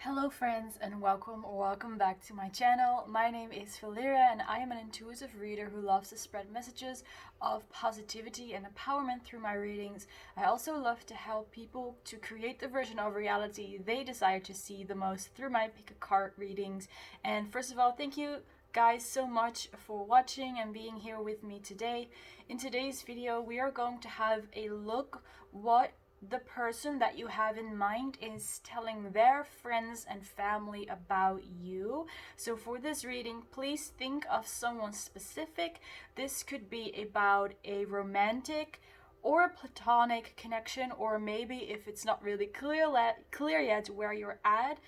Hello friends and welcome back to my channel. My name is Valeria and I am an intuitive reader who loves to spread messages of positivity and empowerment through my readings. I also love to help people to create the version of reality they desire to see the most through my pick a card readings. And first of all, thank you guys so much for watching and being here with me today. In today's video, we are going to have a look what the person that you have in mind is telling their friends and family about you. So for this reading, please think of someone specific. This could be about a romantic or a platonic connection, or maybe if it's not really clear yet where you're at,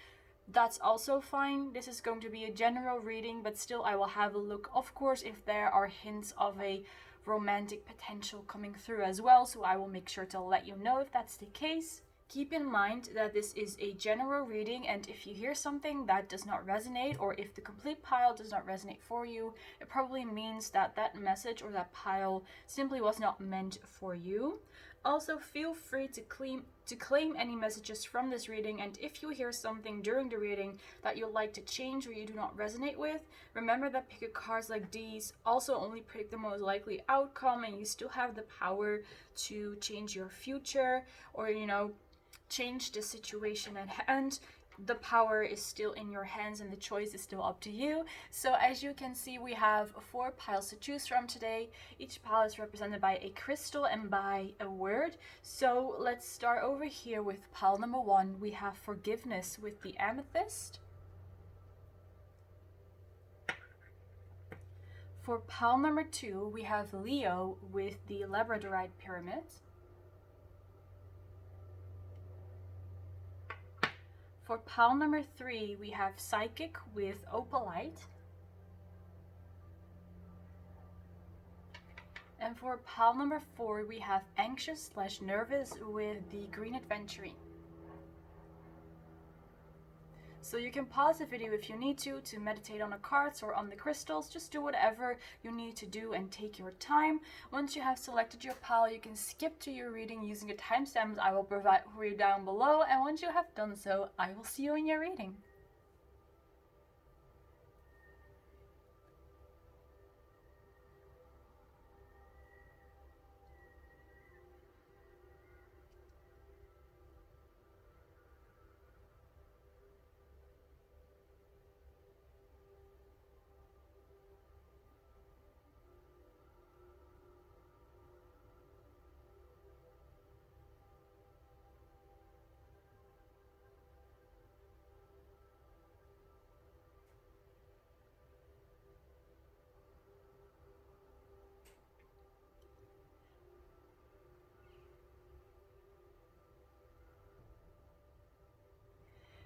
that's also fine. This is going to be a general reading, but still I will have a look, of course, if there are hints of a romantic potential coming through as well, so I will make sure to let you know if that's the case. Keep in mind that this is a general reading, and if you hear something that does not resonate, or if the complete pile does not resonate for you, it probably means that that message or that pile simply was not meant for you. Also, feel free to claim any messages from this reading, and if you hear something during the reading that you'd like to change or you do not resonate with, remember that pick a cards like these also only predict the most likely outcome, and you still have the power to change your future or, change the situation at hand. The power is still in your hands and the choice is still up to you. So as you can see, we have 4 piles to choose from today. Each pile is represented by a crystal and by a word. So let's start over here with pile number 1. We have forgiveness with the amethyst. For pile number 2, we have Leo with the Labradorite pyramid. For pile number 3, we have Psychic with Opalite. And for pile number 4, we have Anxious/Nervous with the Green Adventurine. So you can pause the video if you need to meditate on the cards or on the crystals. Just do whatever you need to do and take your time. Once you have selected your pile, you can skip to your reading using the timestamps I will provide for you down below. And once you have done so, I will see you in your reading.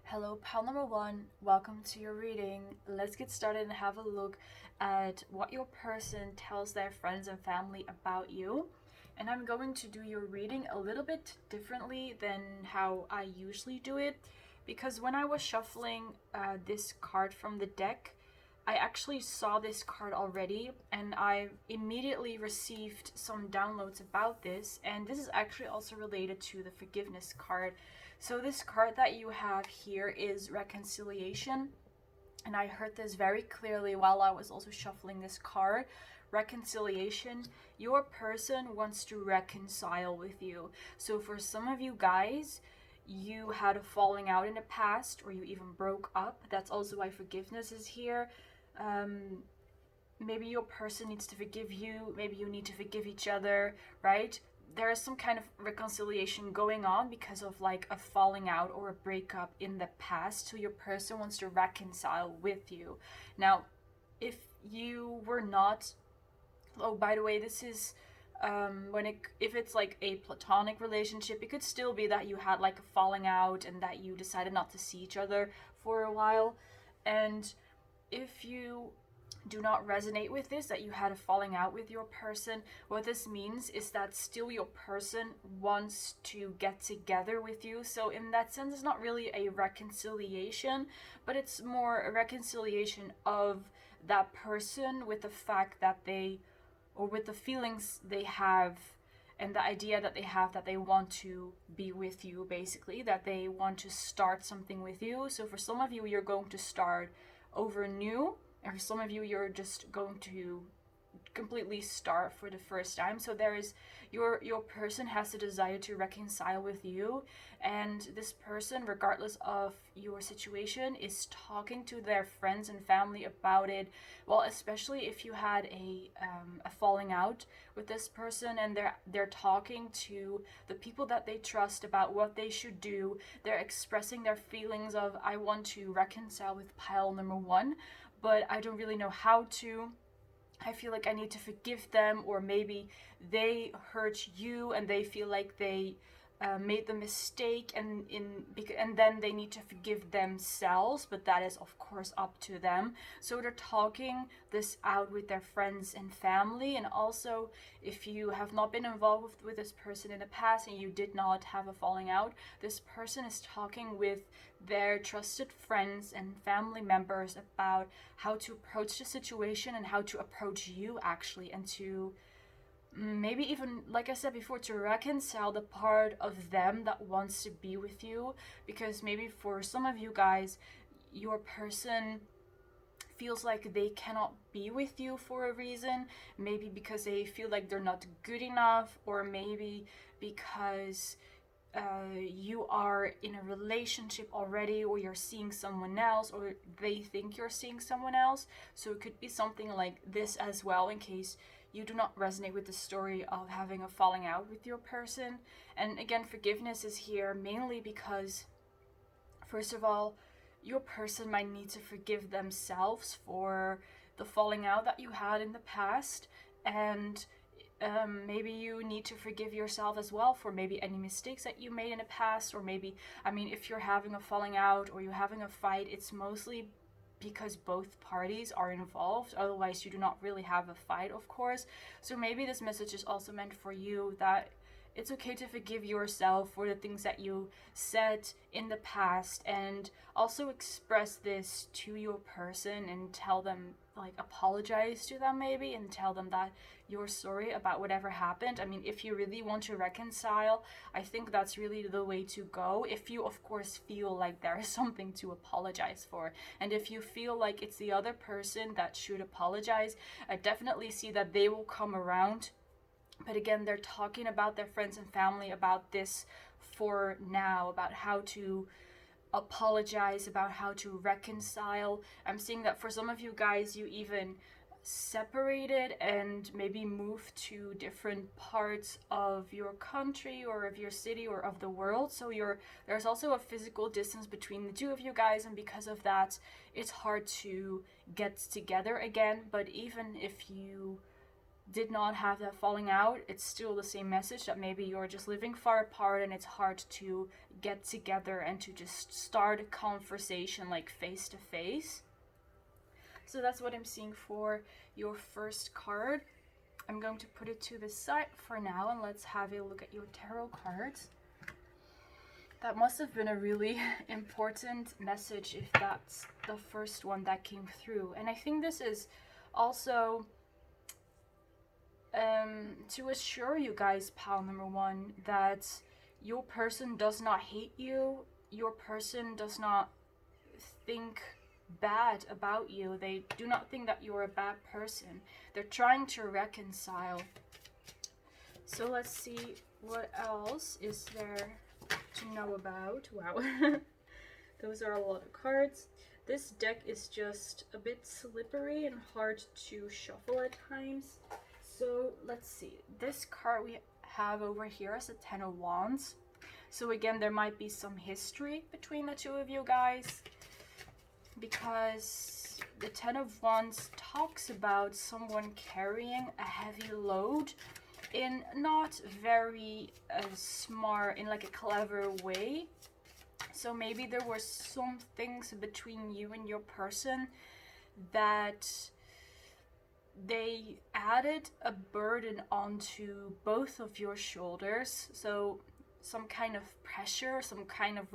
Hello, pile number 1, welcome to your reading. Let's get started and have a look at what your person tells their friends and family about you. And I'm going to do your reading a little bit differently than how I usually do it, because when I was shuffling this card from the deck, I actually saw this card already and I immediately received some downloads about this, and this is actually also related to the forgiveness card. So this card that you have here is reconciliation, and I heard this very clearly while I was also shuffling this card. Reconciliation, your person wants to reconcile with you. So for some of you guys, you had a falling out in the past or you even broke up. That's also why forgiveness is here. Maybe your person needs to forgive you, maybe you need to forgive each other, right? There is some kind of reconciliation going on because of like a falling out or a breakup in the past, so your person wants to reconcile with you. Now, if you were not, oh, by the way, this is if it's like a platonic relationship, it could still be that you had like a falling out and that you decided not to see each other for a while. And if you do not resonate with this, that you had a falling out with your person, what this means is that still your person wants to get together with you. So in that sense, it's not really a reconciliation, but it's more a reconciliation of that person with the fact that they, or with the feelings they have and the idea that they have that they want to be with you, basically, that they want to start something with you. So for some of you, you're going to start over new, and for some of you, you're just going to completely start for the first time. So there is your person has a desire to reconcile with you, and this person, regardless of your situation, is talking to their friends and family about it. Well, especially if you had a falling out with this person, and they're talking to the people that they trust about what they should do. They're expressing their feelings of, I want to reconcile with pile number one, but I don't really know how to. I feel like I need to forgive them, or maybe they hurt you and they feel like they made the mistake, and then they need to forgive themselves, but that is of course up to them. So they're talking this out with their friends and family. And also, if you have not been involved with this person in the past and you did not have a falling out, this person is talking with their trusted friends and family members about how to approach the situation and how to approach you, actually, and to maybe even, like I said before, to reconcile the part of them that wants to be with you. Because maybe for some of you guys, your person feels like they cannot be with you for a reason. Maybe because they feel like they're not good enough, or maybe because you are in a relationship already, or you're seeing someone else, or they think you're seeing someone else. So it could be something like this as well, in case you do not resonate with the story of having a falling out with your person. And again, forgiveness is here mainly because, first of all, your person might need to forgive themselves for the falling out that you had in the past. And maybe you need to forgive yourself as well for maybe any mistakes that you made in the past. Or maybe, I mean, if you're having a falling out or you're having a fight, it's mostly because both parties are involved. Otherwise, you do not really have a fight, of course. So maybe this message is also meant for you, that it's okay to forgive yourself for the things that you said in the past, and also express this to your person and tell them, like, apologize to them maybe, and tell them that you're sorry about whatever happened. I mean, if you really want to reconcile, I think that's really the way to go. If you, of course, feel like there is something to apologize for, and if you feel like it's the other person that should apologize, I definitely see that they will come around. But again, they're talking about their friends and family about this for now, about how to apologize, about how to reconcile. I'm seeing that for some of you guys, you even separated and maybe moved to different parts of your country or of your city or of the world. So there's also a physical distance between the two of you guys, and because of that, it's hard to get together again. But even if you did not have that falling out, it's still the same message, that maybe you're just living far apart and it's hard to get together and to just start a conversation like face to face. So that's what I'm seeing for your first card. I'm going to put it to the side for now, and let's have a look at your tarot cards. That must have been a really important message if that's the first one that came through. And I think this is also to assure you guys, pile number one, that your person does not hate you. Your person does not think bad about you. They do not think that you're a bad person. They're trying to reconcile. So let's see, what else is there to know about? Wow. Those are a lot of cards. This deck is just a bit slippery and hard to shuffle at times. So let's see, this card we have over here is a Ten of Wands. So again, there might be some history between the two of you guys, because the Ten of Wands talks about someone carrying a heavy load in not very smart, in like a clever way. So maybe there were some things between you and your person that they added a burden onto both of your shoulders. So some kind of pressure, some kind of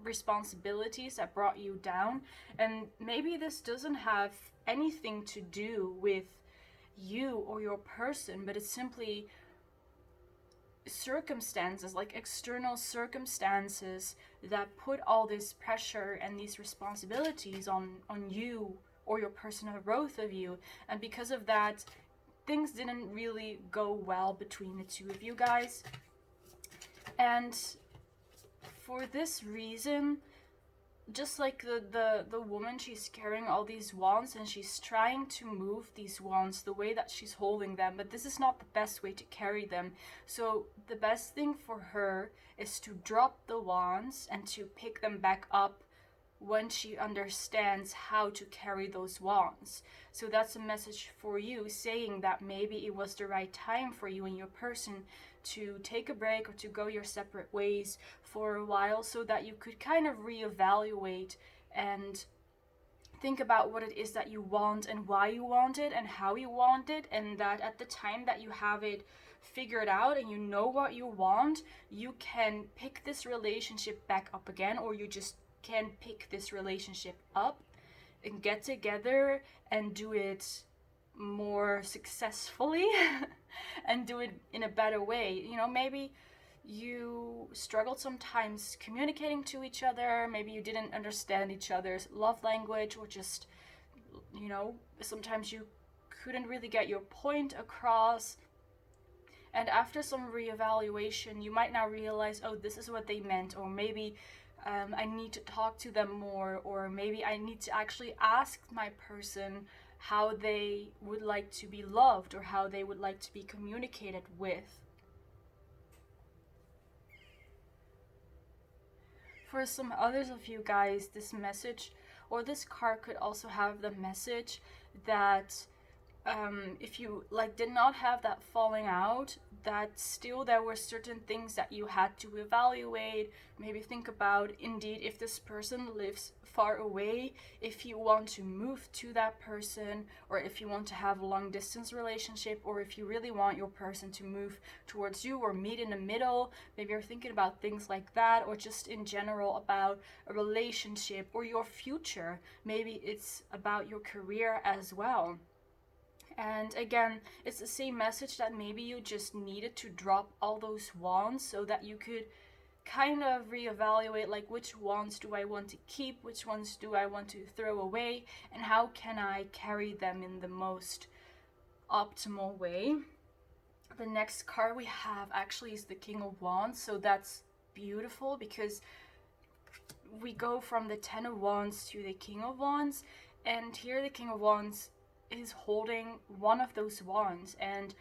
responsibilities that brought you down. And maybe this doesn't have anything to do with you or your person, but it's simply circumstances, like external circumstances, that put all this pressure and these responsibilities on you or your person or both of you. And because of that, things didn't really go well between the two of you guys. And for this reason, just like the woman, she's carrying all these wands and she's trying to move these wands the way that she's holding them, but this is not the best way to carry them. So the best thing for her is to drop the wands and to pick them back up when she understands how to carry those wands. So that's a message for you, saying that maybe it was the right time for you and your person to take a break or to go your separate ways for a while, so that you could kind of reevaluate and think about what it is that you want and why you want it and how you want it, and that at the time that you have it figured out and you know what you want, you can pick this relationship back up again, or you just can pick this relationship up and get together and do it more successfully and do it in a better way. You know, maybe you struggled sometimes communicating to each other, maybe you didn't understand each other's love language, or just, you know, sometimes you couldn't really get your point across. And after some reevaluation, you might now realize, oh, this is what they meant, or maybe I need to talk to them more, or maybe I need to actually ask my person how they would like to be loved or how they would like to be communicated with. For some others of you guys, this message or this card could also have the message that if you like did not have that falling out, that still there were certain things that you had to evaluate, maybe think about indeed if this person lives far away, if you want to move to that person, or if you want to have a long distance relationship, or if you really want your person to move towards you or meet in the middle. Maybe you're thinking about things like that, or just in general about a relationship or your future. Maybe it's about your career as well. And again, it's the same message that maybe you just needed to drop all those wands so that you could kind of reevaluate, like, which wands do I want to keep, which ones do I want to throw away, and how can I carry them in the most optimal way. The next card we have actually is the King of Wands, so that's beautiful because we go from the Ten of Wands to the King of Wands, and here the King of Wands is holding one of those wands, and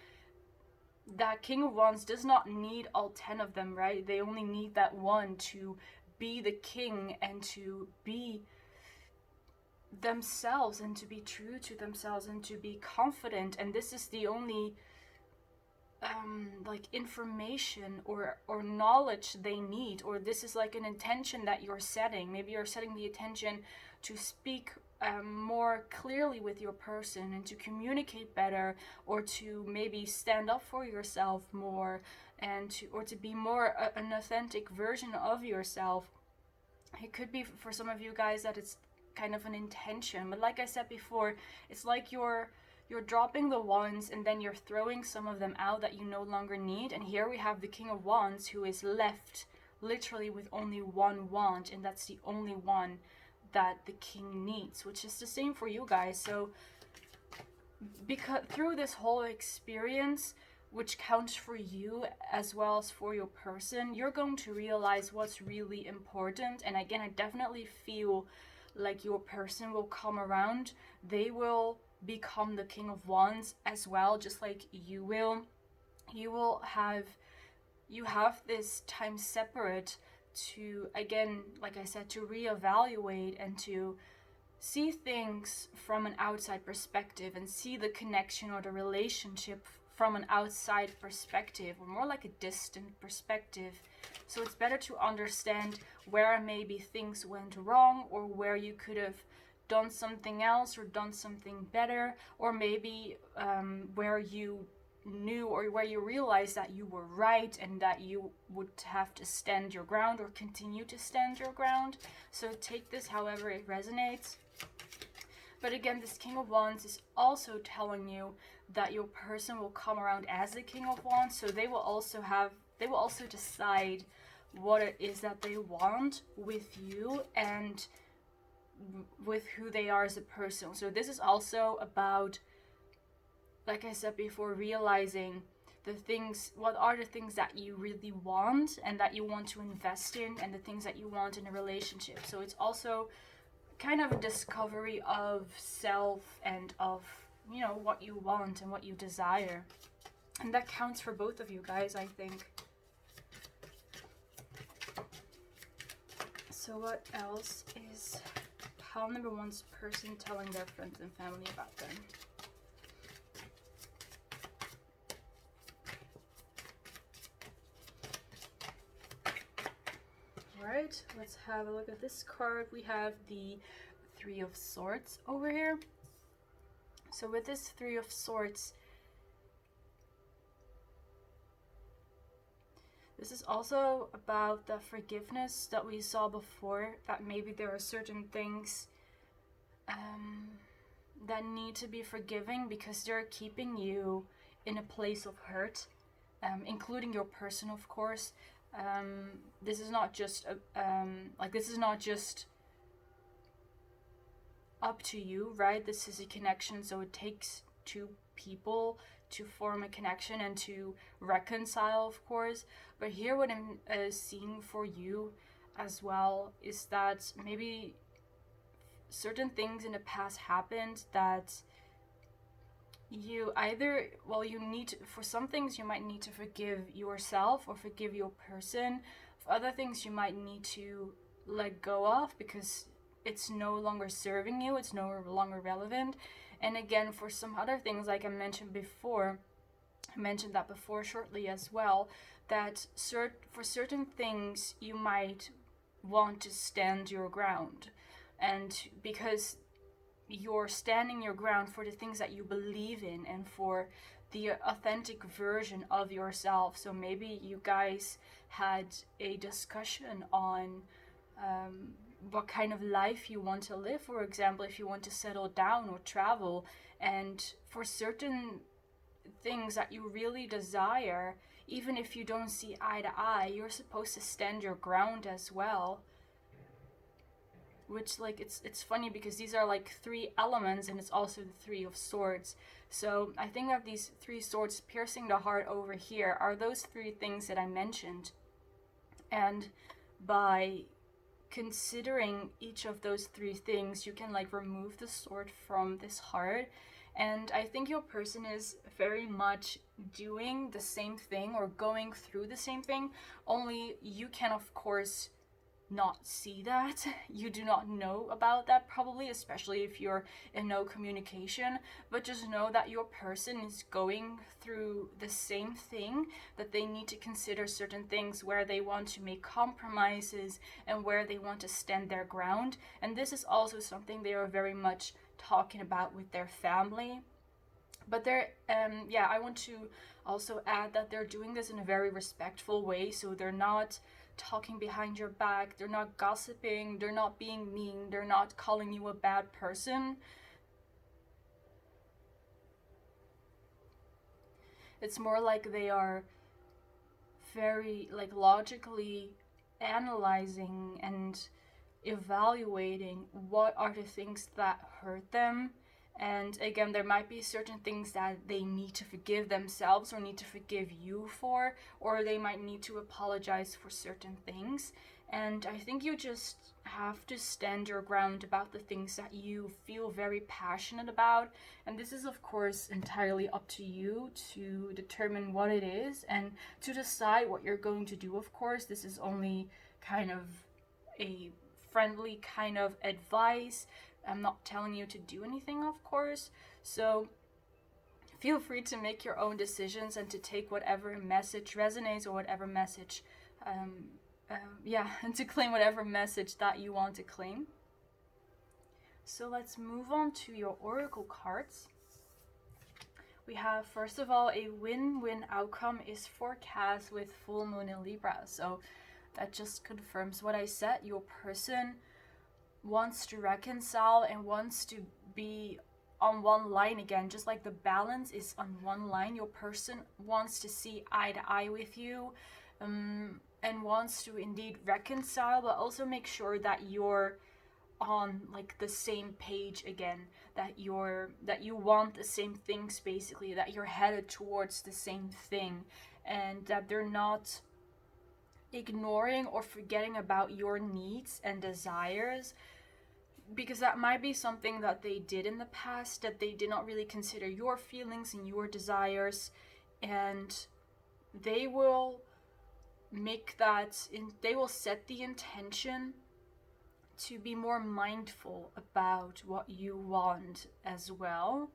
that King of Wands does not need all 10 of them, right? They only need that one to be the king and to be themselves and to be true to themselves and to be confident. And this is the only like information or knowledge they need, or this is like an intention that you're setting. Maybe you're setting the intention to speak more clearly with your person and to communicate better, or to maybe stand up for yourself more, and to be more an authentic version of yourself. It could be for some of you guys that it's kind of an intention, but like I said before, it's like you're dropping the wands and then you're throwing some of them out that you no longer need. And here we have the King of Wands, who is left literally with only one wand, and that's the only one that the king needs, which is the same for you guys. So because through this whole experience, which counts for you as well as for your person, you're going to realize what's really important. And again, I definitely feel like your person will come around. They will become the King of Wands as well, just like you will. You have this time separate to, again, like I said, to reevaluate and to see things from an outside perspective and see the connection or the relationship from an outside perspective, or more like a distant perspective. So it's better to understand where maybe things went wrong, or where you could have done something else or done something better, or maybe where you knew or where you realized that you were right and that you would have to stand your ground or continue to stand your ground. So take this however it resonates. But again, this King of Wands is also telling you that your person will come around as the King of Wands, so they will also have they will also decide what it is that they want with you and with who they are as a person. So this is also about, like I said before, realizing the things, what are the things that you really want and that you want to invest in, and the things that you want in a relationship. So it's also kind of a discovery of self and of, you know, what you want and what you desire. And that counts for both of you guys, I think. So what else is pile number one's person telling their friends and family about them? Alright, let's have a look at this card. We have the Three of Swords over here. So with this Three of Swords, this is also about the forgiveness that we saw before, that maybe there are certain things that need to be forgiving because they're keeping you in a place of hurt, including your person, of course. This is not just this is not just up to you, right? This is a connection, so it takes two people to form a connection and to reconcile, of course. But here what I'm seeing for you as well is that maybe certain things in the past happened that you either, well, you need to, for some things you might need to forgive yourself or forgive your person. For other things you might need to let go of because it's no longer serving you, it's no longer relevant. And again, for some other things, like I mentioned before, I mentioned that before shortly as well, that for certain things you might want to stand your ground, and because you're standing your ground for the things that you believe in and for the authentic version of yourself. So maybe you guys had a discussion on what kind of life you want to live. For example, if you want to settle down or travel, and for certain things that you really desire, even if you don't see eye to eye, you're supposed to stand your ground as well. Which, like, it's funny because these are like three elements and it's also the Three of Swords. So I think that these three swords piercing the heart over here are those three things that I mentioned. And by considering each of those three things, you can like remove the sword from this heart. And I think your person is very much doing the same thing or going through the same thing, only you can of course not see that. You do not know about that probably, especially if you're in no communication. But just know that your person is going through the same thing, that they need to consider certain things where they want to make compromises and where they want to stand their ground. And this is also something they are very much talking about with their family. But they're I want to also add that they're doing this in a very respectful way. So they're not talking behind your back, they're not gossiping, they're not being mean, they're not calling you a bad person. It's more like they are very like logically analyzing and evaluating what are the things that hurt them. And again, there might be certain things that they need to forgive themselves or need to forgive you for, or they might need to apologize for certain things. And I think you just have to stand your ground about the things that you feel very passionate about. And this is, of course, entirely up to you to determine what it is and to decide what you're going to do, of course. This is only kind of a friendly kind of advice. I'm not telling you to do anything, of course. So feel free to make your own decisions and to take whatever message resonates or whatever message, and to claim whatever message that you want to claim. So let's move on to your oracle cards. We have, first of all, a win-win outcome is forecast with full moon in Libra. So that just confirms what I said. Your person wants to reconcile and wants to be on one line again, just like the balance is on one line. Your person wants to see eye to eye with you, and wants to indeed reconcile, but also make sure that you're on like the same page again, that you want the same things, basically, that you're headed towards the same thing, and that they're not ignoring or forgetting about your needs and desires, because that might be something that they did in the past, that they did not really consider your feelings and your desires, and they will they will set the intention to be more mindful about what you want as well.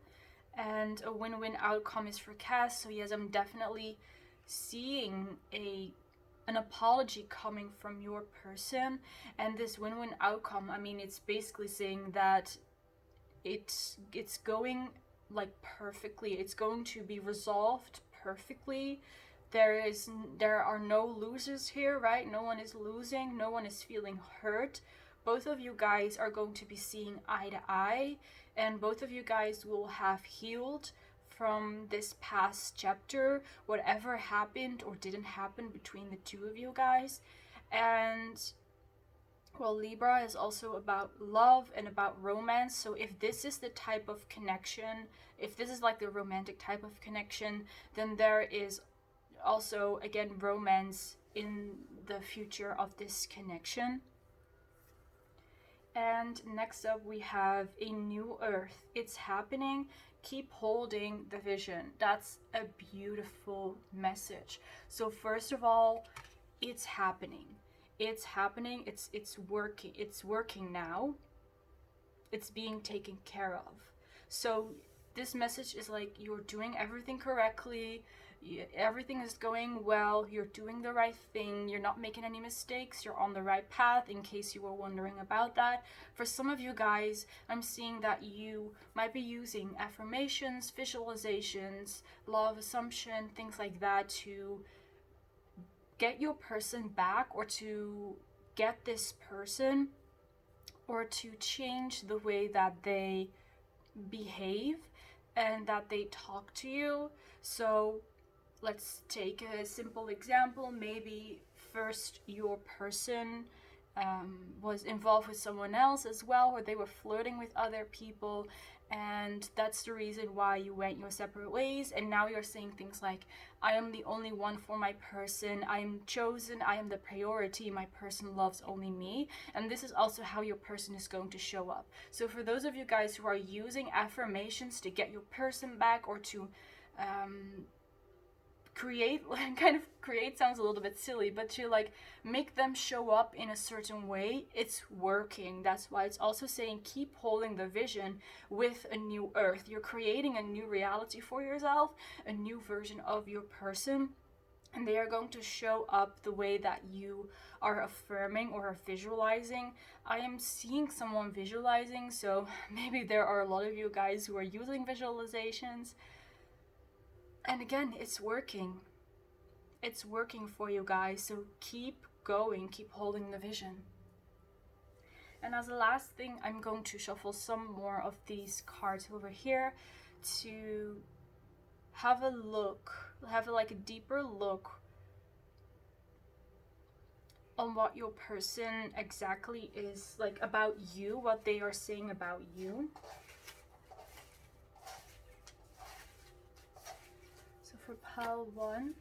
And a win-win outcome is forecast. So yes, I'm definitely seeing an apology coming from your person. And this win-win outcome, I mean, it's basically saying that it's going like perfectly. It's going to be resolved perfectly. There are no losers here, right? No one is losing, no one is feeling hurt. Both of you guys are going to be seeing eye to eye, and both of you guys will have healed from this past chapter, whatever happened or didn't happen between the two of you guys. And well, Libra is also about love and about romance. So if this is the type of connection, if this is like the romantic type of connection, then there is also, again, romance in the future of this connection. And next up we have a new earth. It's happening. Keep holding the vision. That's a beautiful message. So first of all, it's happening. It's happening. It's working. It's working now. It's being taken care of. So this message is like, you're doing everything correctly. Everything is going well. You're doing the right thing. You're not making any mistakes. You're on the right path, in case you were wondering about that. For some of you guys, I'm seeing that you might be using affirmations, visualizations, law of assumption, things like that to get your person back, or to get this person, or to change the way that they behave and that they talk to you. So let's take a simple example. Maybe first your person was involved with someone else as well, or they were flirting with other people, and that's the reason why you went your separate ways. And now you're saying things like, I am the only one for my person, I am chosen, I am the priority, my person loves only me. And this is also how your person is going to show up. So for those of you guys who are using affirmations to get your person back, or to create sounds a little bit silly, but to like make them show up in a certain way, it's working. That's why it's also saying keep holding the vision with a new earth. You're creating a new reality for yourself, a new version of your person, and they are going to show up the way that you are affirming or are visualizing. I am seeing someone visualizing, so maybe there are a lot of you guys who are using visualizations. And again, it's working. It's working for you guys, so keep going, keep holding the vision. And as a last thing, I'm going to shuffle some more of these cards over here to have a look, like a deeper look on what your person exactly is like about you, what they are saying about you. For pile 1,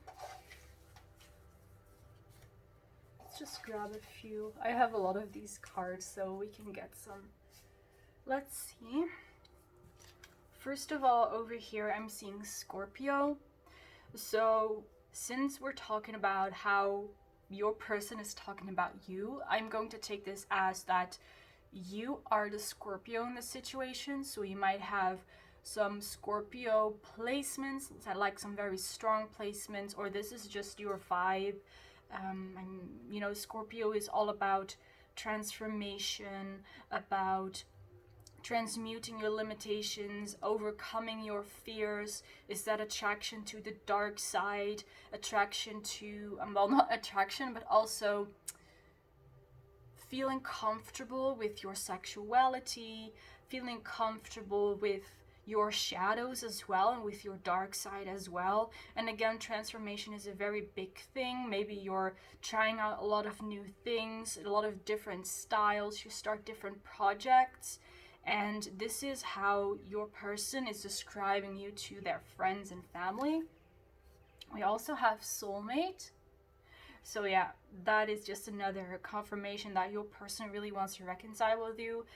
let's just grab a few. I have a lot of these cards, so we can get some. Let's see. First of all, over here I'm seeing Scorpio. So since we're talking about how your person is talking about you, I'm going to take this as that you are the Scorpio in the situation. So you might have some Scorpio placements, like some very strong placements, or this is just your vibe. You know, Scorpio is all about transformation, about transmuting your limitations, overcoming your fears. Is that attraction to the dark side, attraction to, well, not attraction, but also feeling comfortable with your sexuality, feeling comfortable with your shadows as well, and with your dark side as well. And again, transformation is a very big thing. Maybe you're trying out a lot of new things, a lot of different styles, you start different projects, and this is how your person is describing you to their friends and family. We also have soulmate. So yeah, that is just another confirmation that your person really wants to reconcile with you.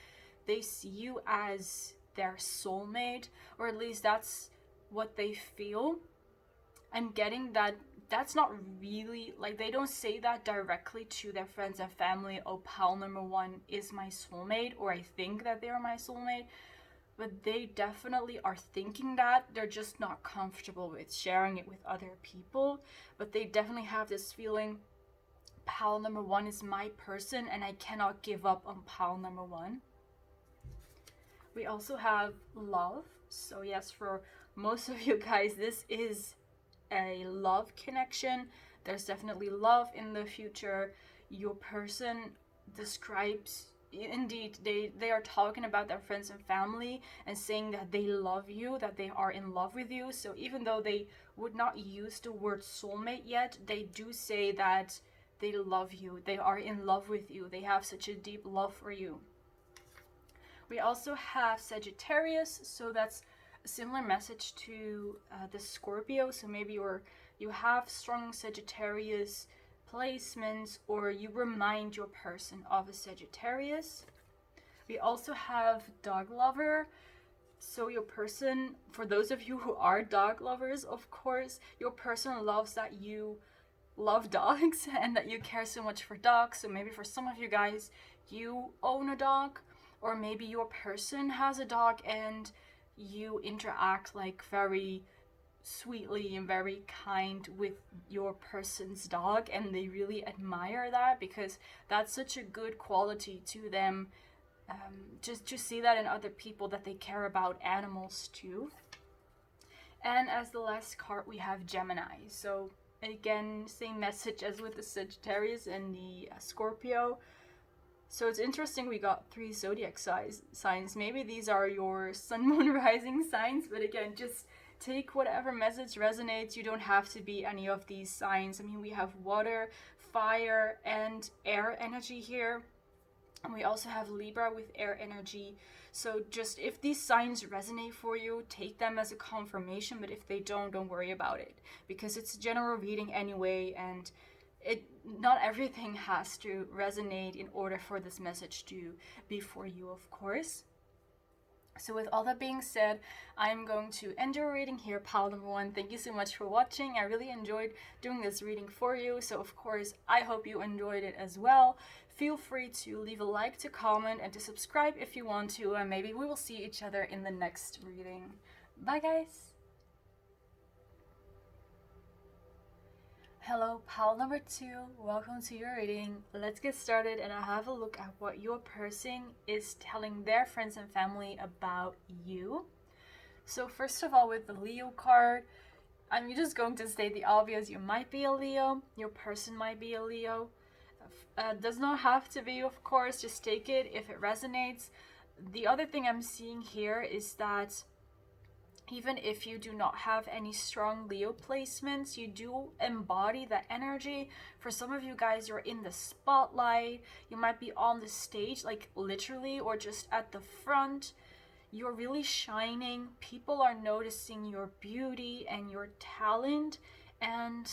They see you as their soulmate, or at least that's what they feel. I'm getting that that's not really, like, they don't say that directly to their friends and family, oh, pal number one is my soulmate, or I think that they're my soulmate. But they definitely are thinking that. They're just not comfortable with sharing it with other people. But they definitely have this feeling, pal number one is my person, and I cannot give up on pal number one. We also have love. So yes, for most of you guys, this is a love connection. There's definitely love in the future. Your person describes, indeed, they are talking about their friends and family and saying that they love you, that they are in love with you. So even though they would not use the word soulmate yet, they do say that they love you, they are in love with you, they have such a deep love for you. We also have Sagittarius, so that's a similar message to the Scorpio. So maybe you have strong Sagittarius placements, or you remind your person of a Sagittarius. We also have dog lover. So your person, for those of you who are dog lovers, of course, your person loves that you love dogs and that you care so much for dogs. So maybe for some of you guys, you own a dog, or maybe your person has a dog and you interact like very sweetly and very kind with your person's dog, and they really admire that because that's such a good quality to them. Just to see that in other people, that they care about animals too. And as the last card, we have Gemini. So again, same message as with the Sagittarius and the Scorpio. So it's interesting, we got 3 zodiac signs. Maybe these are your sun, moon, rising signs, but again, just take whatever message resonates. You don't have to be any of these signs. I mean, we have water, fire, and air energy here. And we also have Libra with air energy. So just if these signs resonate for you, take them as a confirmation. But if they don't worry about it, because it's a general reading anyway, and not everything has to resonate in order for this message to be for you, of course. So with all that being said, I'm going to end your reading here, pal number one. Thank you so much for watching. I really enjoyed doing this reading for you. So of course, I hope you enjoyed it as well. Feel free to leave a like, to comment, and to subscribe if you want to. And maybe we will see each other in the next reading. Bye, guys. Hello, pal number 2, welcome to your reading. Let's get started and I'll have a look at what your person is telling their friends and family about you. So first of all, with the Leo card, I'm just going to state the obvious. You might be a Leo, your person might be a Leo. Does not have to be, of course, just take it if it resonates. The other thing I'm seeing here is that even if you do not have any strong Leo placements, you do embody that energy. For some of you guys, you're in the spotlight. You might be on the stage, like literally, or just at the front. You're really shining. People are noticing your beauty and your talent. And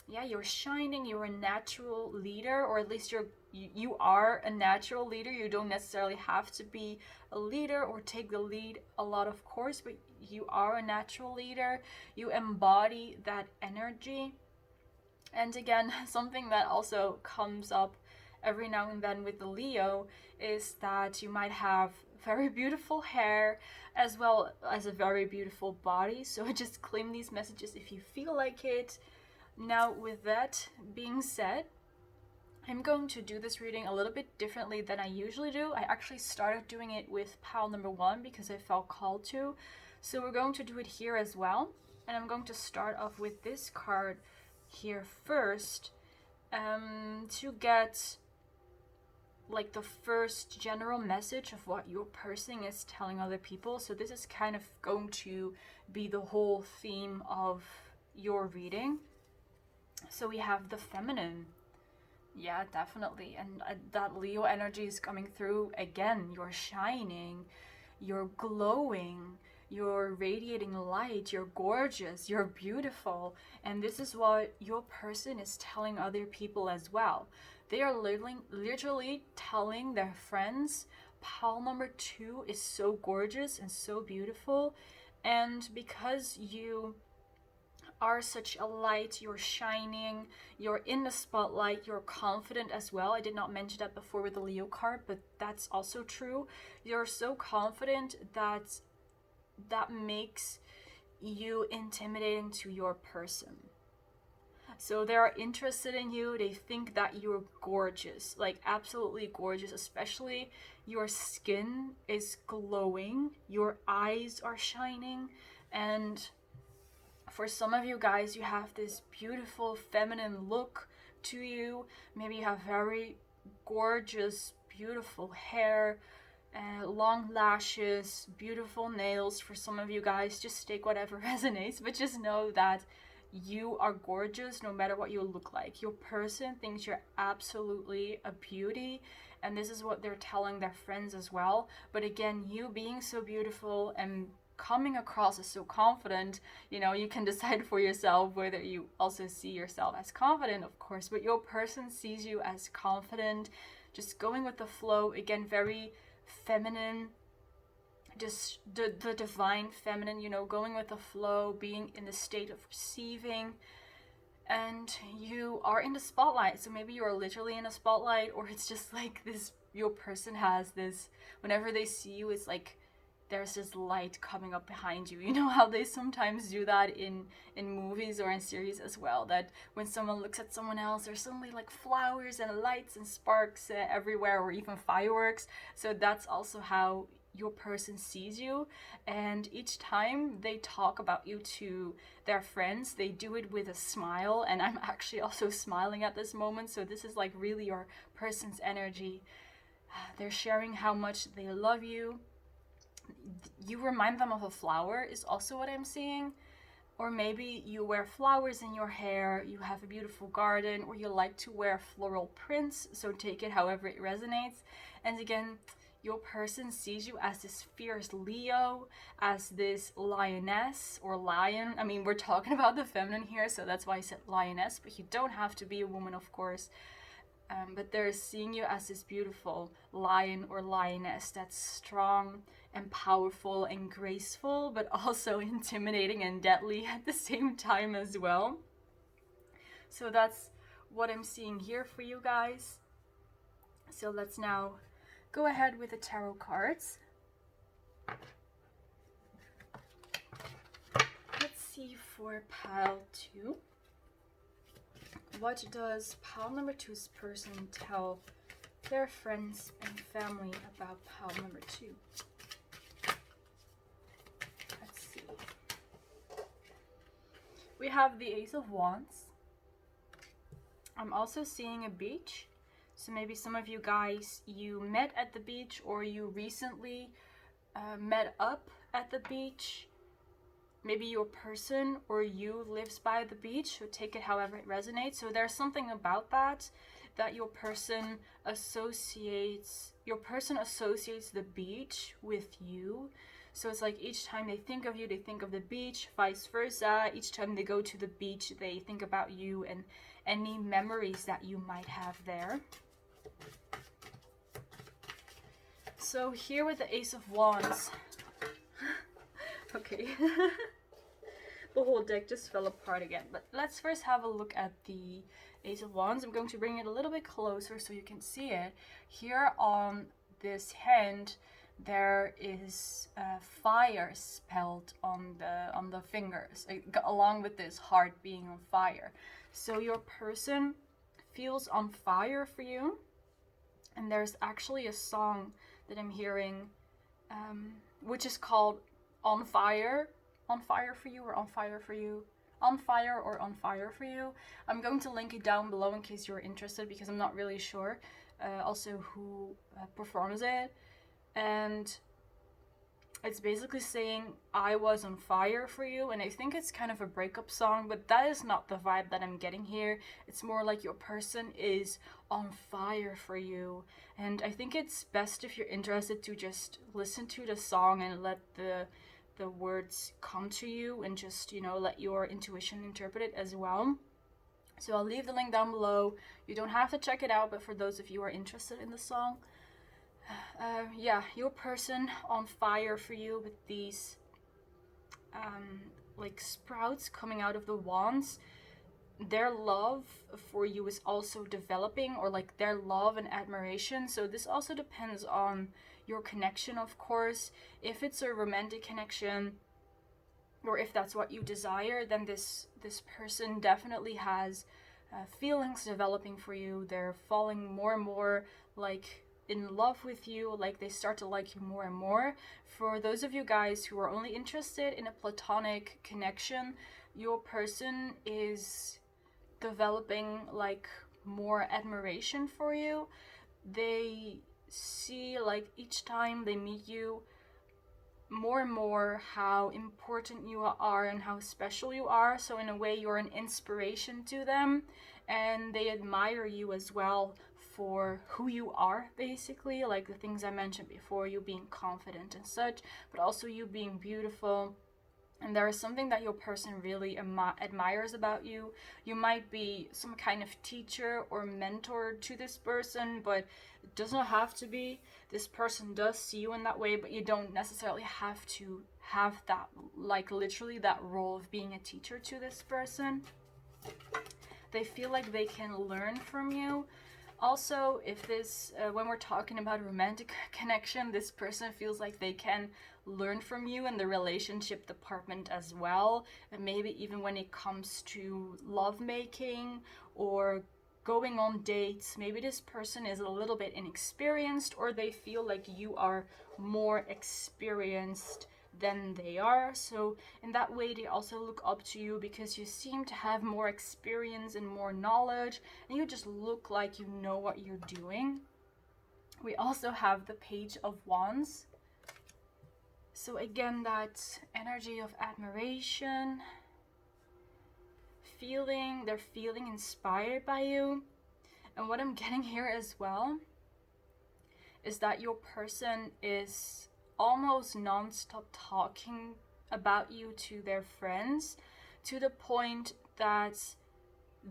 yeah, you're shining. You're a natural leader, or at least you are a natural leader. You don't necessarily have to be a leader or take the lead a lot, of course, but you are a natural leader. You embody that energy. And again, something that also comes up every now and then with the Leo is that you might have very beautiful hair as well as a very beautiful body. So just claim these messages if you feel like it. Now, with that being said, I'm going to do this reading a little bit differently than I usually do. I actually started doing it with pal number 1 because I felt called to. So we're going to do it here as well. And I'm going to start off with this card here first to get like the first general message of what your person is telling other people. So this is kind of going to be the whole theme of your reading. So we have the feminine. Yeah, definitely. And that Leo energy is coming through again. You're shining, you're glowing, you're radiating light, you're gorgeous, you're beautiful. And this is what your person is telling other people as well. They are literally telling their friends, pile number 2 is so gorgeous and so beautiful. And because you are such a light, you're shining, you're in the spotlight, you're confident as well. I did not mention that before with the Leo card, but that's also true. You're so confident that that makes you intimidating to your person. So they are interested in you. They think that you're gorgeous, like absolutely gorgeous, especially your skin is glowing, your eyes are shining, and for some of you guys, you have this beautiful feminine look to you. Maybe you have very gorgeous, beautiful hair, long lashes, beautiful nails. For some of you guys, just take whatever resonates, but just know that you are gorgeous no matter what you look like. Your person thinks you're absolutely a beauty, and this is what they're telling their friends as well. But again, you being so beautiful and coming across as so confident, you know, you can decide for yourself whether you also see yourself as confident, of course, but your person sees you as confident, just going with the flow. Again, very feminine, just the divine feminine, you know, going with the flow, being in the state of receiving. And you are in the spotlight, so maybe you're literally in a spotlight, or it's just like this, your person has this, whenever they see you, it's like there's this light coming up behind you. You know how they sometimes do that in movies or in series as well, that when someone looks at someone else, there's suddenly like flowers and lights and sparks everywhere, or even fireworks. So that's also how your person sees you. And each time they talk about you to their friends, they do it with a smile, and I'm actually also smiling at this moment. So this is like really your person's energy. They're sharing how much they love you. You remind them of a flower is also what I'm seeing. Or maybe you wear flowers in your hair, you have a beautiful garden, or you like to wear floral prints, so take it however it resonates. And again, your person sees you as this fierce Leo, as this lioness or lion. I mean, we're talking about the feminine here, so that's why I said lioness, but you don't have to be a woman, of course. But they're seeing you as this beautiful lion or lioness that's strong and powerful and graceful, but also intimidating and deadly at the same time as well. So that's what I'm seeing here for you guys. So let's now go ahead with the tarot cards. Let's see for pile 2. What does pile number 2's person tell their friends and family about pile number 2? Let's see. We have the Ace of Wands. I'm also seeing a beach. So maybe some of you guys, you met at the beach, or you recently met up at the beach. Maybe your person or you lives by the beach, so take it however it resonates. So there's something about that your person associates the beach with you. So it's like each time they think of you, they think of the beach, vice versa. Each time they go to the beach, they think about you and any memories that you might have there. So here with the Ace of Wands, okay, the whole deck just fell apart again. But let's first have a look at the Ace of Wands. I'm going to bring it a little bit closer so you can see it. Here on this hand, there is fire spelled on the fingers, along with this heart being on fire. So your person feels on fire for you. And there's actually a song that I'm hearing, which is called On Fire for You, or On Fire for You, On Fire or On Fire for You. I'm going to link it down below in case you're interested, because I'm not really sure. also who performs it, and it's basically saying I was on fire for you, and I think it's kind of a breakup song, but that is not the vibe that I'm getting here. It's more like your person is on fire for you, and I think it's best if you're interested to just listen to the song and let the words come to you, and just, you know, let your intuition interpret it as well. So I'll leave the link down below. You don't have to check it out, but for those of you who are interested in the song, yeah, your person on fire for you with these like sprouts coming out of the wands. Their love for you is also developing, or like their love and admiration. So this also depends on your connection, of course. If it's a romantic connection, or if that's what you desire, then this person definitely has feelings developing for you. They're falling more and more like in love with you, like they start to like you more and more. For those of you guys who are only interested in a platonic connection, your person is developing like more admiration for you. They see, like, each time they meet you, more and more how important you are and how special you are. So in a way, you're an inspiration to them, and they admire you as well for who you are, basically, like the things I mentioned before, you being confident and such, but also you being beautiful. And there is something that your person really admires about you. You might be some kind of teacher or mentor to this person, but it does not have to be. This person does see you in that way, but you don't necessarily have to have that, like literally that role of being a teacher to this person. They feel like they can learn from you. Also, if this, when we're talking about a romantic connection, this person feels like they can learn from you in the relationship department as well. And maybe even when it comes to lovemaking or going on dates, maybe this person is a little bit inexperienced, or they feel like you are more experienced than they are. So in that way, they also look up to you because you seem to have more experience and more knowledge, and you just look like you know what you're doing. We also have the Page of Wands. So again, that energy of admiration, they're feeling inspired by you. And what I'm getting here as well is that your person is almost non-stop talking about you to their friends, to the point that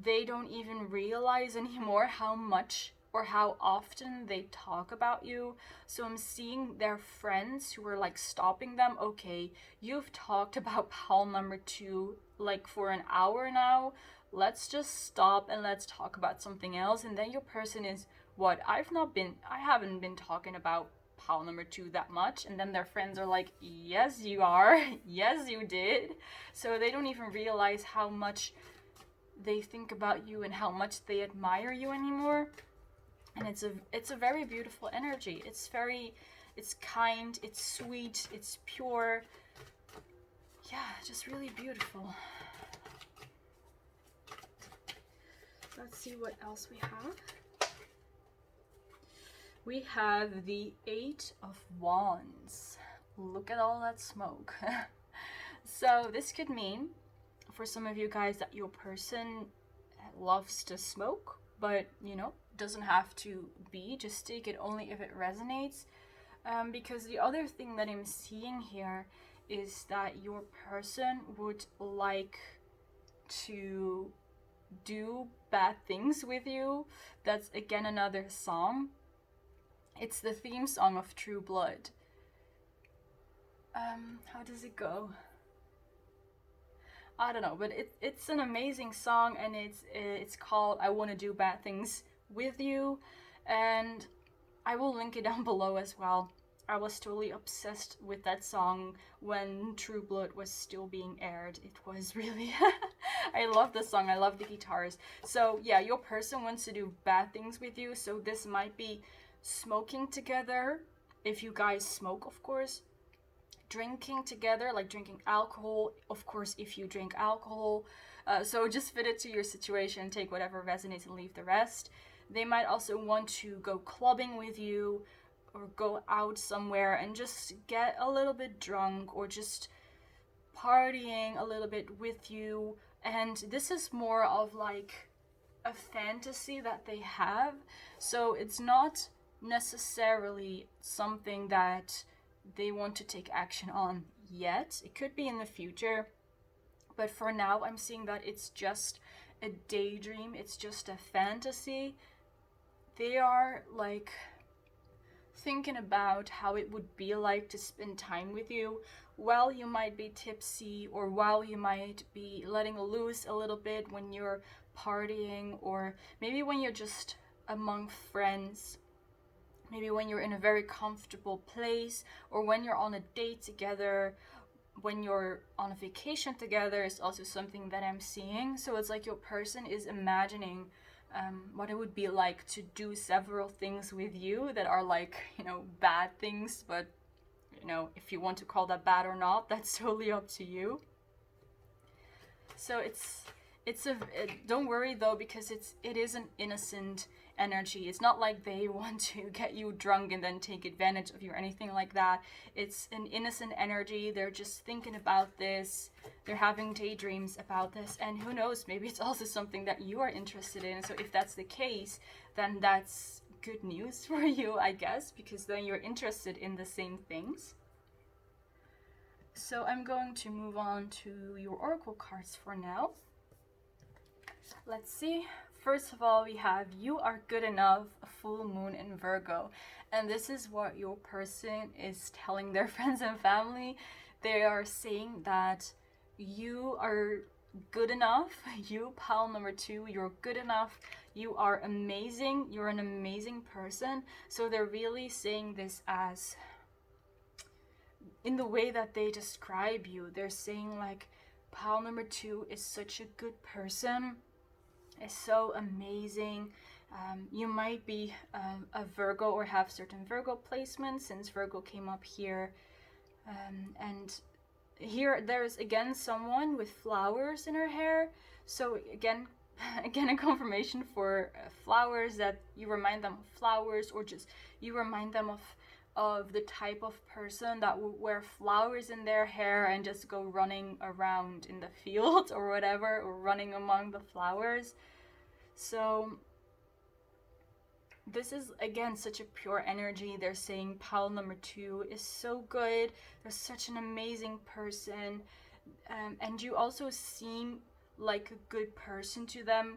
they don't even realize anymore how much or how often they talk about you. So I'm seeing their friends who are like stopping them. Okay, you've talked about pal number 2 like for an hour now. Let's just stop and let's talk about something else. And then your person is, what? I haven't been talking about pal number 2 that much. And then their friends are like, yes you are. Yes you did. So they don't even realize how much they think about you and how much they admire you anymore. And it's a very beautiful energy. It's kind, it's sweet, it's pure. Yeah, just really beautiful. Let's see what else we have. We have the 8 of Wands. Look at all that smoke. So this could mean for some of you guys that your person loves to smoke, but you know, doesn't have to be. Just take it only if it resonates. Because the other thing that I'm seeing here is that your person would like to do bad things with you. That's again another song. It's the theme song of True Blood. How does it go? I don't know, but it's an amazing song, and it's called I Want to Do Bad Things With You, and I will link it down below as well. I was totally obsessed with that song when True Blood was still being aired. It was really I love the song, I love the guitars. So yeah, your person wants to do bad things with you, so this might be smoking together, if you guys smoke, of course. Drinking together, like drinking alcohol, of course, if you drink alcohol. So just fit it to your situation, take whatever resonates and leave the rest. they might also want to go clubbing with you or go out somewhere and just get a little bit drunk or just partying a little bit with you. And this is more of like a fantasy that they have, so it's not necessarily something that they want to take action on yet. It could be in the future, but for now I'm seeing that it's just a daydream, it's just a fantasy. They are like thinking about how it would be like to spend time with you while you might be tipsy, or while you might be letting loose a little bit when you're partying, or maybe when you're just among friends, maybe when you're in a very comfortable place, or when you're on a date together, when you're on a vacation together is also something that I'm seeing. So it's like your person is imagining what it would be like to do several things with you that are like, you know, bad things, but you know, if you want to call that bad or not, that's totally up to you. So don't worry though, because it is an innocent energy. It's not like they want to get you drunk and then take advantage of you or anything like that. It's an innocent energy. They're just thinking about this. They're having daydreams about this, and who knows, maybe it's also something that you are interested in. So if that's the case, then that's good news for you, I guess, because then you're interested in the same things. So I'm going to move on to your oracle cards for now. Let's see. First of all, we have you are good enough, a full moon in Virgo. And this is what your person is telling their friends and family. They are saying that you are good enough. You, pile number 2, you're good enough. You are amazing. You're an amazing person. So they're really saying this as, in the way that they describe you, they're saying like, pile number 2 is such a good person, is so amazing. You might be a Virgo or have certain Virgo placements, since Virgo came up here. And here there's again someone with flowers in her hair. So again a confirmation for flowers, that you remind them of flowers, or just you remind them of the type of person that would wear flowers in their hair and just go running around in the field or whatever, or running among the flowers. So this is again such a pure energy. They're saying pile number 2 is so good. They're such an amazing person, and you also seem like a good person to them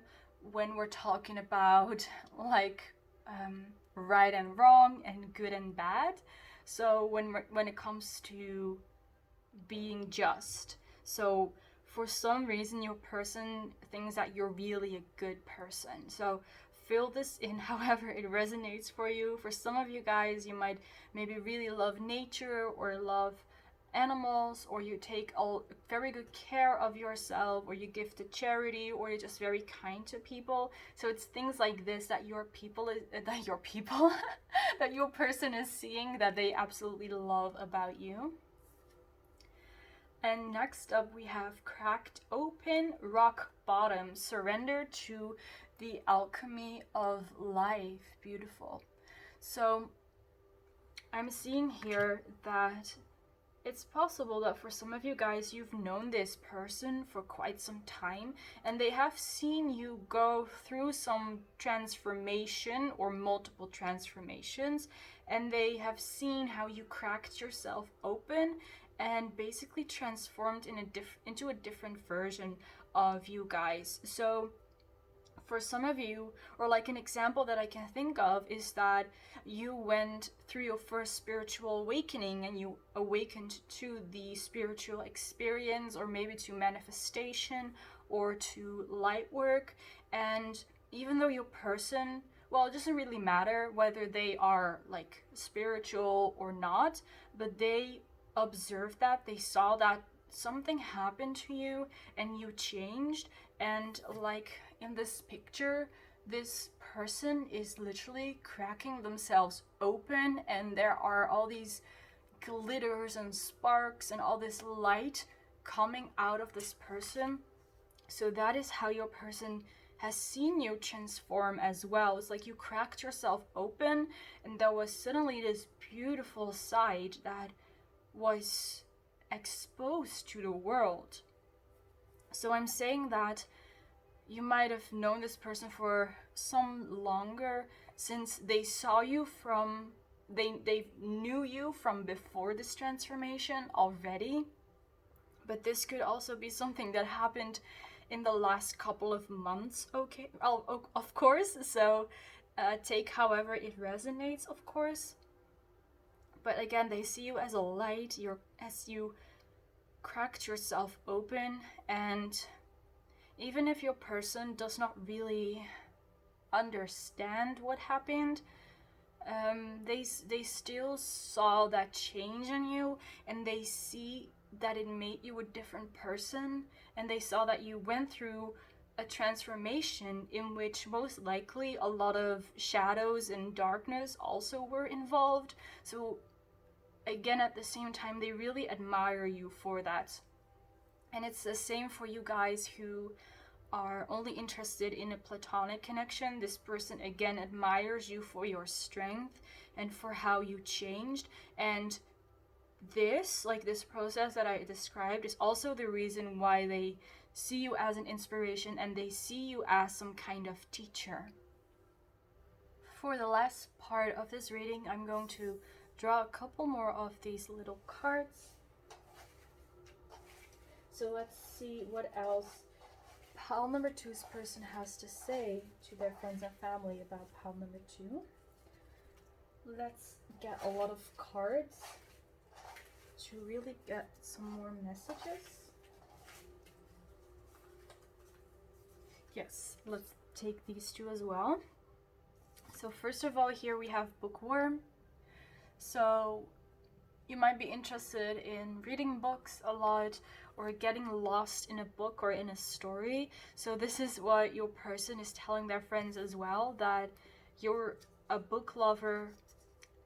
when we're talking about like right and wrong and good and bad. So when it comes to being just, so for some reason your person thinks that you're really a good person. So fill this in however it resonates for you. For some of you guys, you might maybe really love nature or love animals, or you take very good care of yourself, or you give to charity, or you're just very kind to people. So it's things like this that your that your person is seeing, that they absolutely love about you. And next up we have cracked open, rock bottom, surrender to the alchemy of life. Beautiful. So I'm seeing here that it's possible that for some of you guys, you've known this person for quite some time, and they have seen you go through some transformation or multiple transformations, and they have seen how you cracked yourself open and basically transformed into a different version of you guys. So for some of you, or like an example that I can think of, is that you went through your first spiritual awakening and you awakened to the spiritual experience, or maybe to manifestation or to light work. And even though your person, well, it doesn't really matter whether they are like spiritual or not, but they observed that, they saw that something happened to you and you changed. And like in this picture, this person is literally cracking themselves open, and there are all these glitters and sparks and all this light coming out of this person. So that is how your person has seen you transform as well. It's like you cracked yourself open and there was suddenly this beautiful side that was exposed to the world. So I'm saying that you might have known this person for some longer, since they saw you from, they knew you from before this transformation already. But this could also be something that happened in the last couple of months, okay, of course. So take however it resonates, of course. But again, they see you as a light, as you cracked yourself open, and even if your person does not really understand what happened, they still saw that change in you, and they see that it made you a different person, and they saw that you went through a transformation in which most likely a lot of shadows and darkness also were involved. So again, at the same time, they really admire you for that. And it's the same for you guys who are only interested in a platonic connection. This person again admires you for your strength and for how you changed. And this process that I described is also the reason why they see you as an inspiration and they see you as some kind of teacher. For the last part of this reading, I'm going to draw a couple more of these little cards. So let's see what else pile number 2's person has to say to their friends and family about pile number 2. Let's get a lot of cards to really get some more messages. Yes, let's take these two as well. So first of all, here we have bookworm. So you might be interested in reading books a lot or getting lost in a book or in a story. So this is what your person is telling their friends as well, that you're a book lover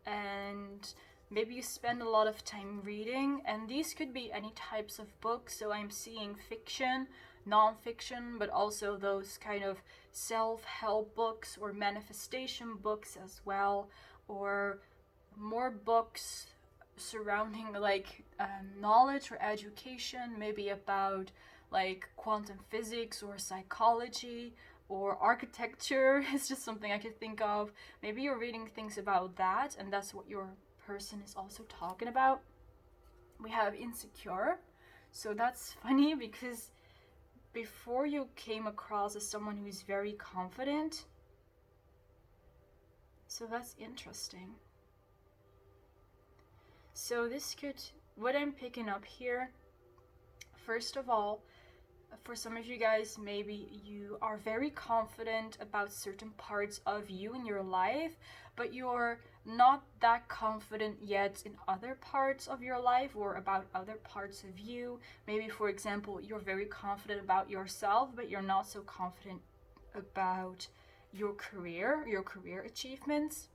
and maybe you spend a lot of time reading, and these could be any types of books. So I'm seeing fiction, non-fiction, but also those kind of self-help books or manifestation books as well, or more books surrounding like knowledge or education, maybe about like quantum physics or psychology or architecture. It's just something I could think of. Maybe you're reading things about that and that's what your person is also talking about. We have insecure. So that's funny because before you came across as someone who is very confident. So that's interesting. So this could, what I'm picking up here, first of all, for some of you guys, maybe you are very confident about certain parts of you in your life, but you're not that confident yet in other parts of your life or about other parts of you. Maybe, for example, you're very confident about yourself, but you're not so confident about your career achievements.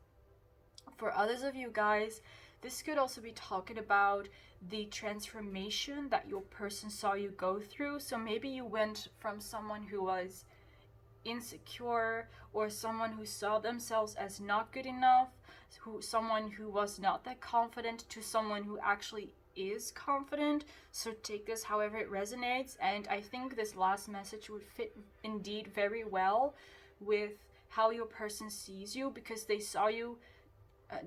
For others of you guys, this could also be talking about the transformation that your person saw you go through. So maybe you went from someone who was insecure or someone who saw themselves as not good enough, someone who was not that confident, to someone who actually is confident. So take this however it resonates. And I think this last message would fit indeed very well with how your person sees you, because they saw you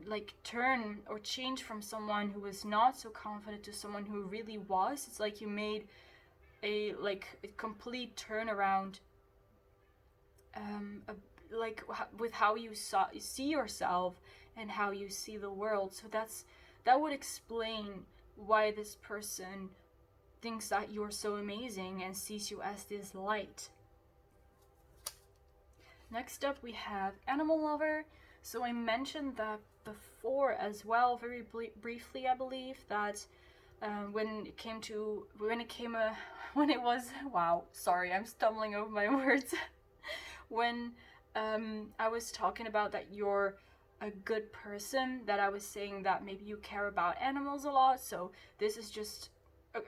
like turn or change from someone who was not so confident to someone who really was. It's like you made a complete turnaround, with how you see yourself and how you see the world. So that would explain why this person thinks that you're so amazing and sees you as this light. Next up we have animal lover. So I mentioned that before as well, very briefly, I believe, that when it was wow, sorry, I'm stumbling over my words. When I was talking about that you're a good person, that I was saying that maybe you care about animals a lot. So this is just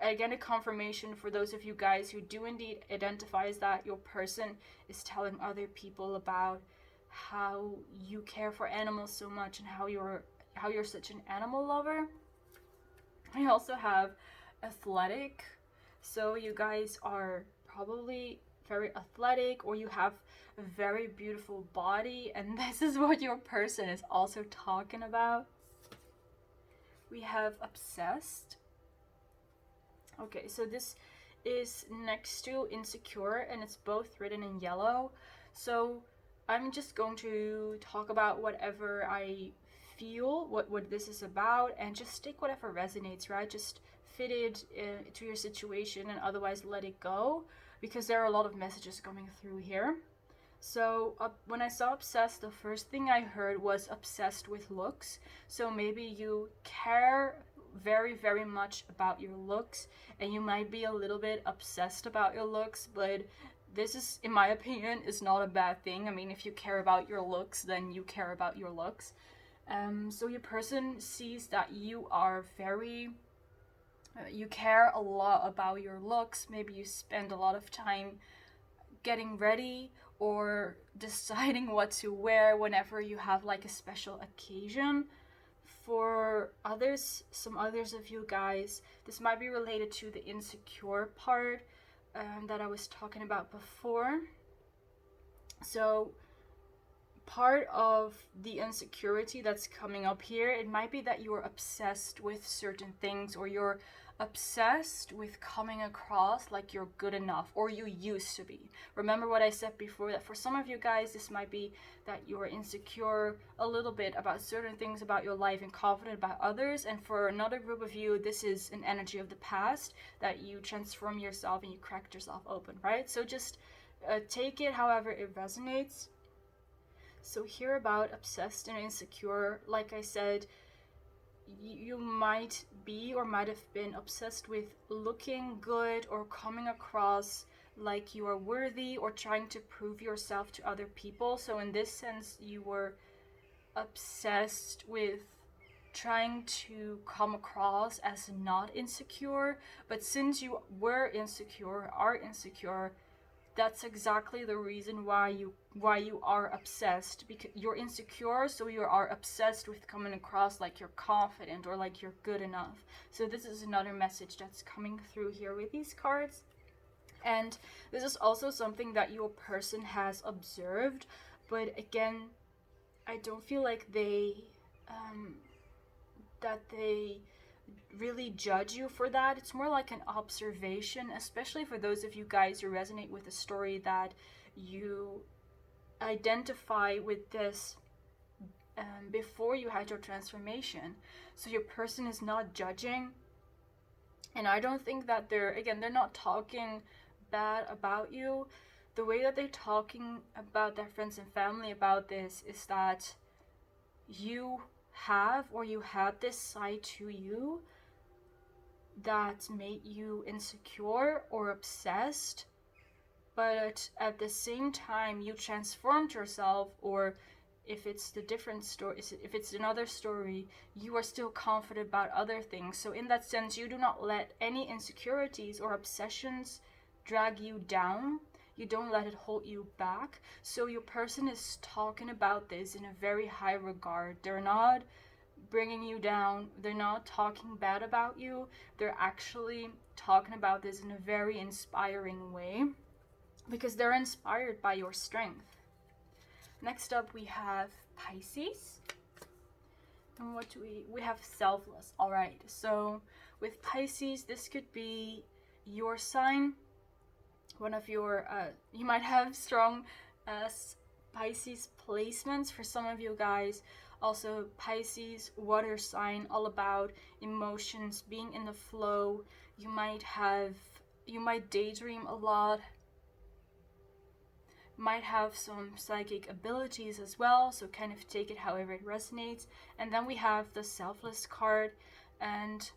again, a confirmation for those of you guys who do indeed identify as that. Your person is telling other people about how you care for animals so much and how you're such an animal lover. I also have athletic, so you guys are probably very athletic, or you have a very beautiful body, and this is what your person is also talking about. We have obsessed. Okay, so this is next to insecure, and it's both written in yellow. So I'm just going to talk about whatever I feel, what this is about, and just take whatever resonates, right? Just fit it to your situation, and otherwise let it go, because there are a lot of messages coming through here. So when I saw obsessed, the first thing I heard was obsessed with looks. So maybe you care very, very much about your looks, and you might be a little bit obsessed about your looks, but this is, in my opinion, is not a bad thing. I mean, if you care about your looks, then you care about your looks. So your person sees that you are very, you care a lot about your looks. Maybe you spend a lot of time getting ready or deciding what to wear whenever you have like a special occasion. For others, some others of you guys, this might be related to the insecure part that I was talking about before. So part of the insecurity that's coming up here, it might be that you're obsessed with certain things, or you're obsessed with coming across like you're good enough, or you used to be. Remember what I said before, that for some of you guys, this might be that you're insecure a little bit about certain things about your life and confident about others. And for another group of you, this is an energy of the past, that you transform yourself and you cracked yourself open, right? So just take it however it resonates. So here about obsessed and insecure, like I said, you might be or might have been obsessed with looking good or coming across like you are worthy, or trying to prove yourself to other people. So in this sense, you were obsessed with trying to come across as not insecure. But since you were insecure, are insecure, that's exactly the reason why you are obsessed, because you're insecure, so you are obsessed with coming across like you're confident or like you're good enough. So this is another message that's coming through here with these cards. And this is also something that your person has observed, but again, I don't feel like they really judge you for that. It's more like an observation, especially for those of you guys who resonate with the story that you identify with this before you had your transformation. So your person is not judging, and I don't think that they're not talking bad about you. The way that they're talking about their friends and family about this is that you have, or you had this side to you that made you insecure or obsessed, but at the same time you transformed yourself, or if it's the different story, if it's another story, you are still confident about other things. So in that sense, you do not let any insecurities or obsessions drag you down. You don't let it hold you back. So your person is talking about this in a very high regard. They're not bringing you down. They're not talking bad about you. They're actually talking about this in a very inspiring way, because they're inspired by your strength. Next up, we have Pisces. And what do we have? Selfless. All right. So with Pisces, this could be your sign. One of your, you might have strong Pisces placements for some of you guys. Also, Pisces, water sign, all about emotions, being in the flow. You might daydream a lot. Might have some psychic abilities as well, so kind of take it however it resonates. And then we have the selfless card, and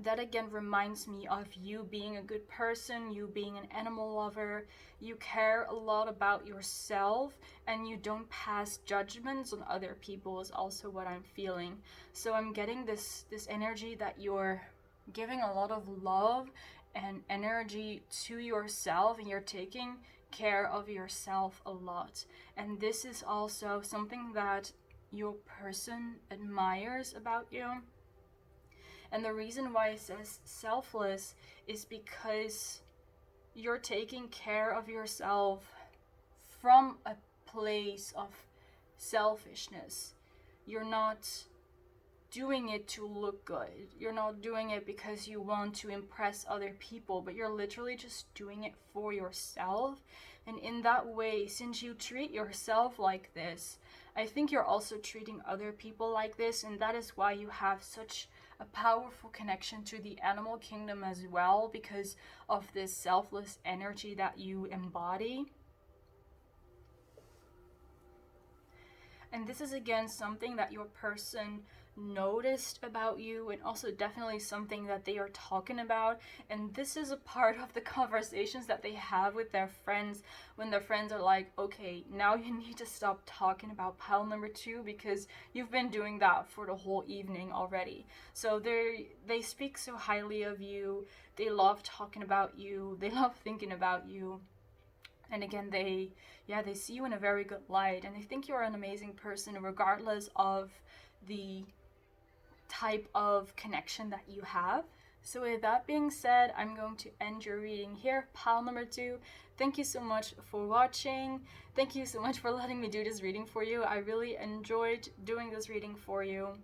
that again reminds me of you being a good person, you being an animal lover. You care a lot about yourself, and you don't pass judgments on other people is also what I'm feeling. So I'm getting this energy that you're giving a lot of love and energy to yourself, and you're taking care of yourself a lot. And this is also something that your person admires about you. And the reason why it says selfless is because you're taking care of yourself from a place of selfishness. You're not doing it to look good. You're not doing it because you want to impress other people, but you're literally just doing it for yourself. And in that way, since you treat yourself like this, I think you're also treating other people like this, and that is why you have such a powerful connection to the animal kingdom as well, because of this selfless energy that you embody. And this is again something that your person noticed about you, and also definitely something that they are talking about. And this is a part of the conversations that they have with their friends, when their friends are like, okay, now you need to stop talking about pile number 2 because you've been doing that for the whole evening already. So they speak so highly of you, they love talking about you, they love thinking about you. And again, they see you in a very good light, and they think you're an amazing person regardless of the type of connection that you have. So with that being said, I'm going to end your reading here, pile number 2. Thank you so much for watching. Thank you so much for letting me do this reading for you. I really enjoyed doing this reading for you.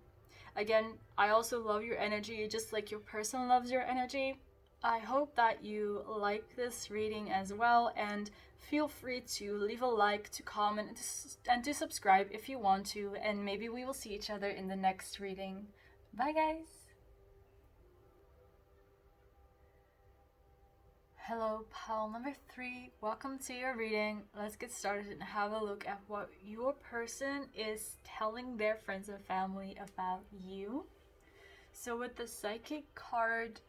Again, I also love your energy, just like your person loves your energy. I hope that you like this reading as well, and feel free to leave a like, to comment, and to subscribe if you want to, and maybe we will see each other in the next reading. Bye guys! Hello, pile number 3. Welcome to your reading. Let's get started and have a look at what your person is telling their friends and family about you. So with the psychic card,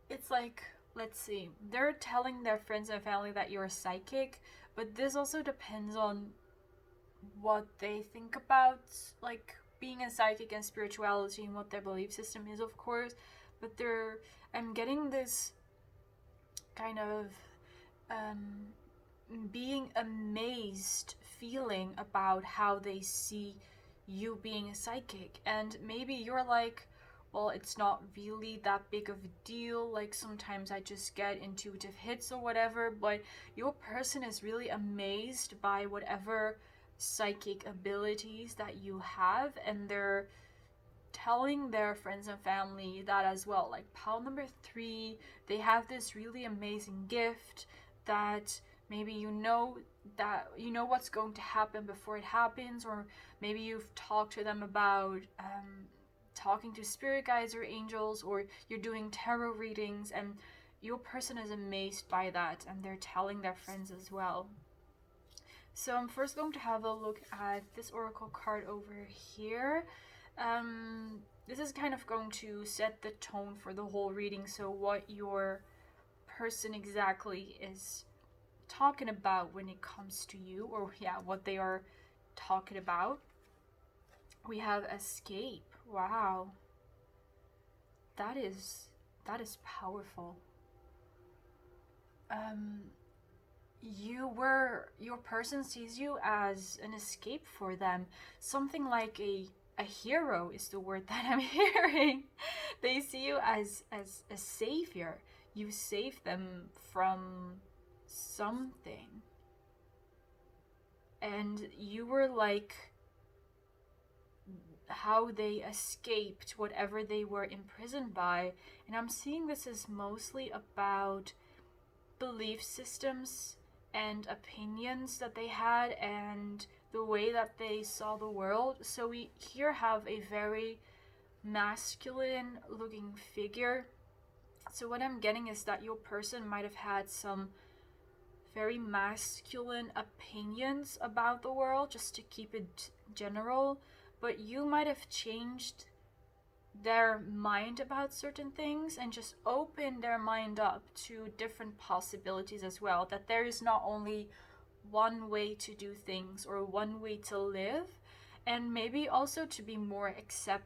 it's like, let's see, they're telling their friends and family that you're psychic, but this also depends on what they think about, like, being a psychic and spirituality and what their belief system is, of course. But I'm getting this kind of being amazed feeling about how they see you being a psychic. And maybe you're like, well, it's not really that big of a deal, like sometimes I just get intuitive hits or whatever, but your person is really amazed by whatever psychic abilities that you have, and they're telling their friends and family that as well. Like pile number 3, they have this really amazing gift that maybe you know what's going to happen before it happens, or maybe you've talked to them about talking to spirit guides or angels, or you're doing tarot readings, and your person is amazed by that, and they're telling their friends as well. So I'm first going to have a look at this oracle card over here. This is kind of going to set the tone for the whole reading, so what your person exactly is talking about when it comes to you, or what they are talking about. We have escape. Wow, that is powerful. Your person sees you as an escape for them, something like a hero is the word that I'm hearing. They see you as a savior. You save them from something, and you were like how they escaped whatever they were imprisoned by. And I'm seeing this is mostly about belief systems and opinions that they had, and the way that they saw the world. So we here have a very masculine looking figure. So what I'm getting is that your person might have had some very masculine opinions about the world, just to keep it general, but you might have changed their mind about certain things and just opened their mind up to different possibilities as well, that there is not only one way to do things or one way to live, and maybe also to be more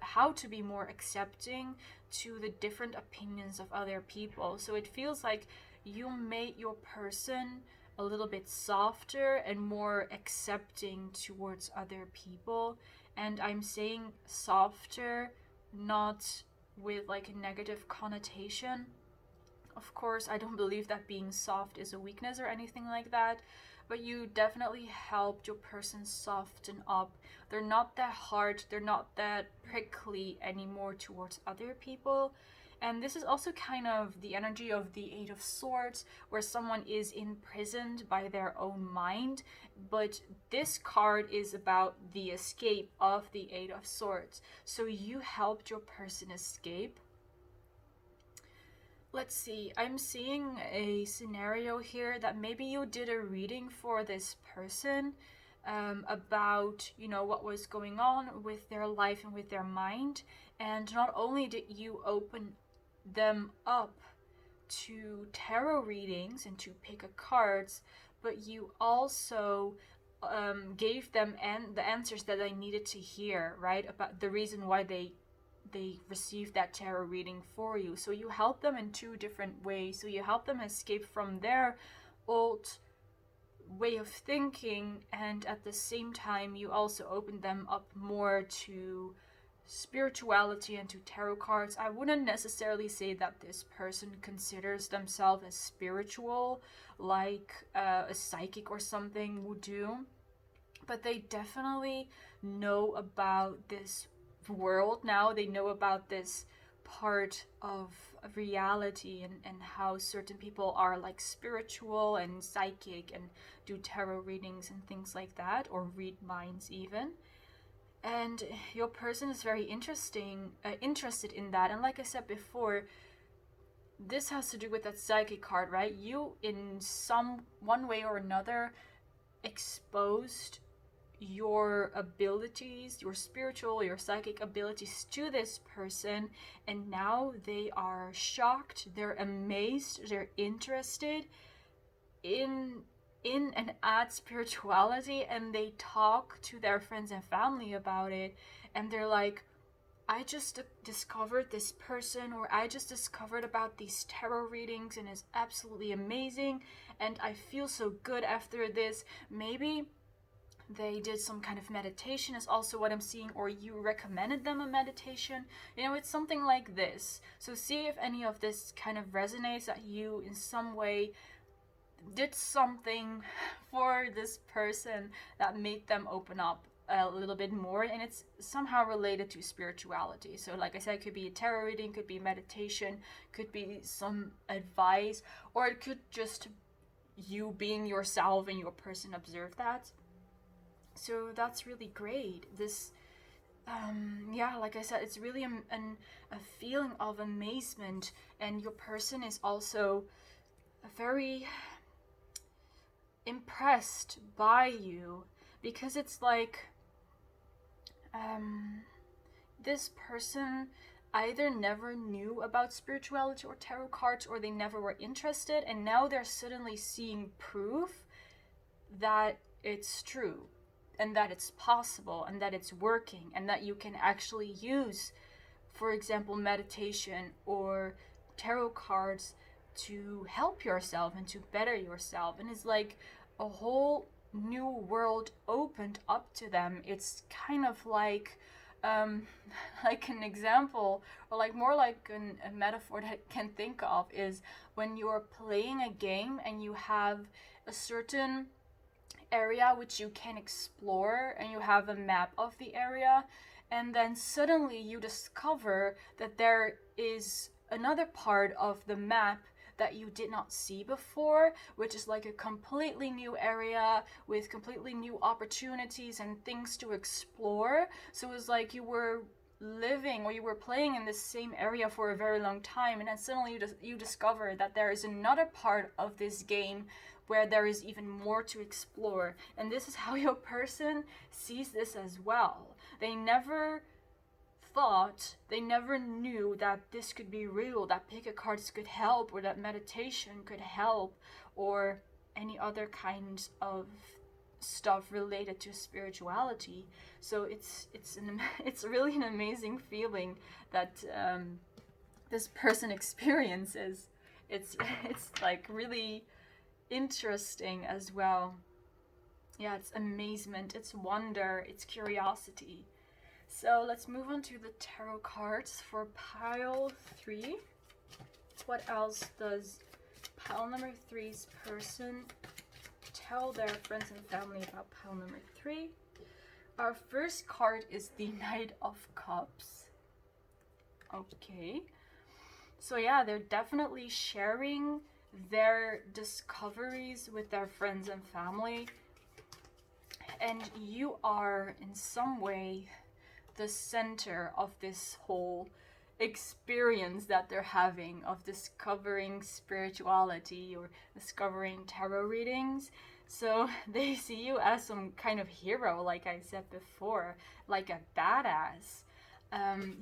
how to be more accepting to the different opinions of other people. So it feels like you made your person a little bit softer and more accepting towards other people. And I'm saying softer, not with like a negative connotation. Of course, I don't believe that being soft is a weakness or anything like that, but you definitely helped your person soften up. They're not that hard, they're not that prickly anymore towards other people. And this is also kind of the energy of the Eight of Swords, where someone is imprisoned by their own mind. But this card is about the escape of the Eight of Swords. So you helped your person escape. Let's see, I'm seeing a scenario here that maybe you did a reading for this person about, what was going on with their life and with their mind. And not only did you open them up to tarot readings and to pick a cards, but you also gave them the answers that they needed to hear, right? About the reason why they received that tarot reading for you. So you help them in two different ways. So you help them escape from their old way of thinking, and at the same time you also open them up more to spirituality and to tarot cards. I wouldn't necessarily say that this person considers themselves as spiritual, like a psychic or something would do, but they definitely know about this world now. They know about this part of reality, and how certain people are like spiritual and psychic and do tarot readings and things like that, or read minds even. And your person is very interested in that. And like I said before, this has to do with that psychic card, right? You, in one way or another, exposed your abilities, your spiritual, your psychic abilities to this person, and now they are shocked, they're amazed, they're interested in and at spirituality, and they talk to their friends and family about it, and they're like, I just discovered this person, or I just discovered about these tarot readings, and it's absolutely amazing, and I feel so good after this. Maybe they did some kind of meditation is also what I'm seeing, or you recommended them a meditation. It's something like this. So see if any of this kind of resonates, that you in some way did something for this person that made them open up a little bit more, and it's somehow related to spirituality. So like I said, it could be a tarot reading, could be meditation, could be some advice, or it could just you being yourself and your person observe that. So that's really great. This like I said, it's really a feeling of amazement, and your person is also very impressed by you, because it's like this person either never knew about spirituality or tarot cards, or they never were interested, and now they're suddenly seeing proof that it's true, and that it's possible, and that it's working, and that you can actually use, for example, meditation or tarot cards to help yourself and to better yourself. And it's like a whole new world opened up to them. It's kind of like like an example, or like more like a metaphor that I can think of, is when you're playing a game and you have a certain area which you can explore, and you have a map of the area, and then suddenly you discover that there is another part of the map that you did not see before, which is like a completely new area with completely new opportunities and things to explore. So it was like you were living, or you were playing in the same area for a very long time, and then suddenly you discover that there is another part of this game where there is even more to explore. And this is how your person sees this as well. They never knew that this could be real, that pick a cards could help, or that meditation could help, or any other kinds of stuff related to spirituality. So it's really an amazing feeling that this person experiences. It's like really interesting as well. Yeah, it's amazement, it's wonder, it's curiosity. So let's move on to the tarot cards for pile 3. What else does pile number 3's person tell their friends and family about pile number 3? Our first card is the Knight of Cups. Okay. So yeah, they're definitely sharing their discoveries with their friends and family. And you are in some way the center of this whole experience that they're having of discovering spirituality or discovering tarot readings. So they see you as some kind of hero, like I said before, like a badass.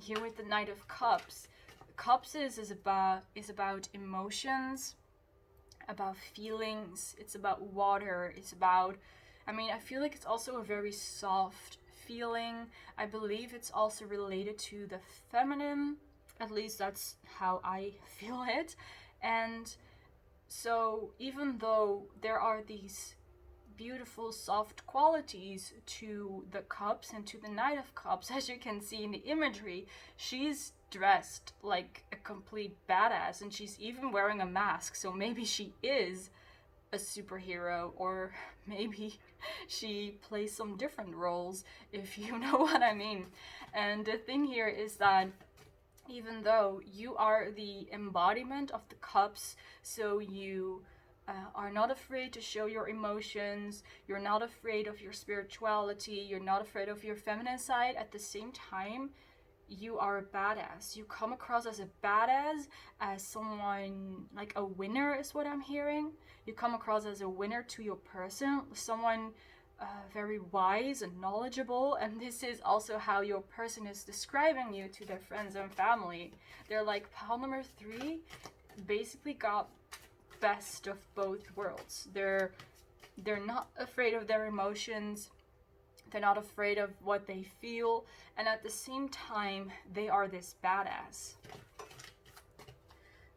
Here with the Knight of Cups, Cups is about emotions, about feelings. It's about water. It's about, I mean, I feel like it's also a very soft feeling. I believe it's also related to the feminine. At least that's how I feel it. And so even though there are these beautiful soft qualities to the cups and to the Knight of Cups, as you can see in the imagery, she's dressed like a complete badass and she's even wearing a mask. So maybe she is a superhero, or maybe she plays some different roles, if you know what I mean. And the thing here is that even though you are the embodiment of the cups, so you are not afraid to show your emotions, you're not afraid of your spirituality, you're not afraid of your feminine side, at the same time you are a badass. You come across as a badass, as someone like a winner is what I'm hearing. You come across as a winner to your person, someone very wise and knowledgeable, and this is also how your person is describing you to their friends and family. They're like, pile number 3 basically got best of both worlds. They're not afraid of their emotions, they're not afraid of what they feel, and at the same time they are this badass.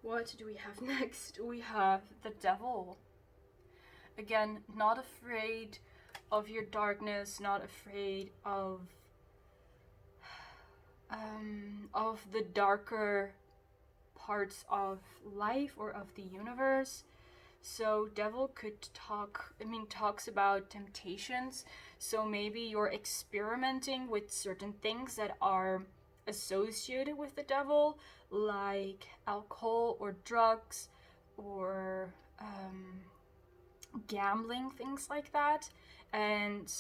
What do we have next? We have the Devil. Again, not afraid of your darkness, not afraid of the darker parts of life or of the universe. So Devil could talks about temptations. So maybe you're experimenting with certain things that are associated with the devil, like alcohol or drugs or gambling, things like that. And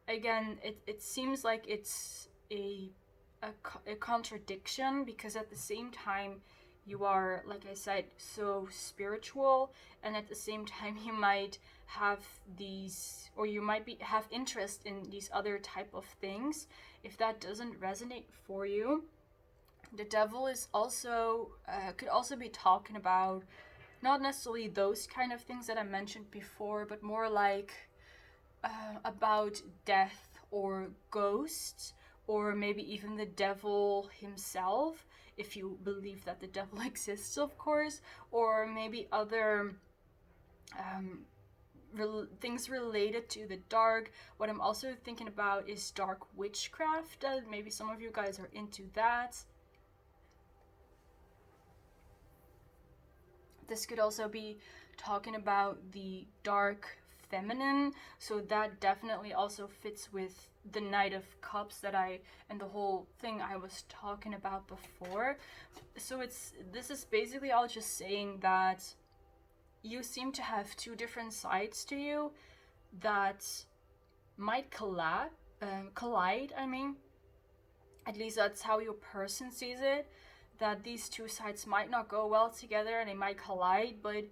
again, it seems like it's a contradiction, because at the same time you are, like I said, so spiritual, and at the same time you might have these, or you might have interest in these other type of things. If that doesn't resonate for you, the Devil is also could also be talking about not necessarily those kind of things that I mentioned before, but more like about death or ghosts, or maybe even the devil himself, if you believe that the devil exists, of course, or maybe other things related to the dark. What I'm also thinking about is dark witchcraft. Maybe some of you guys are into that. This could also be talking about the dark feminine, so that definitely also fits with the Knight of Cups and the whole thing I was talking about before. So this is basically all just saying that you seem to have two different sides to you that might collide. I mean, at least that's how your person sees it. That these two sides might not go well together and they might collide, but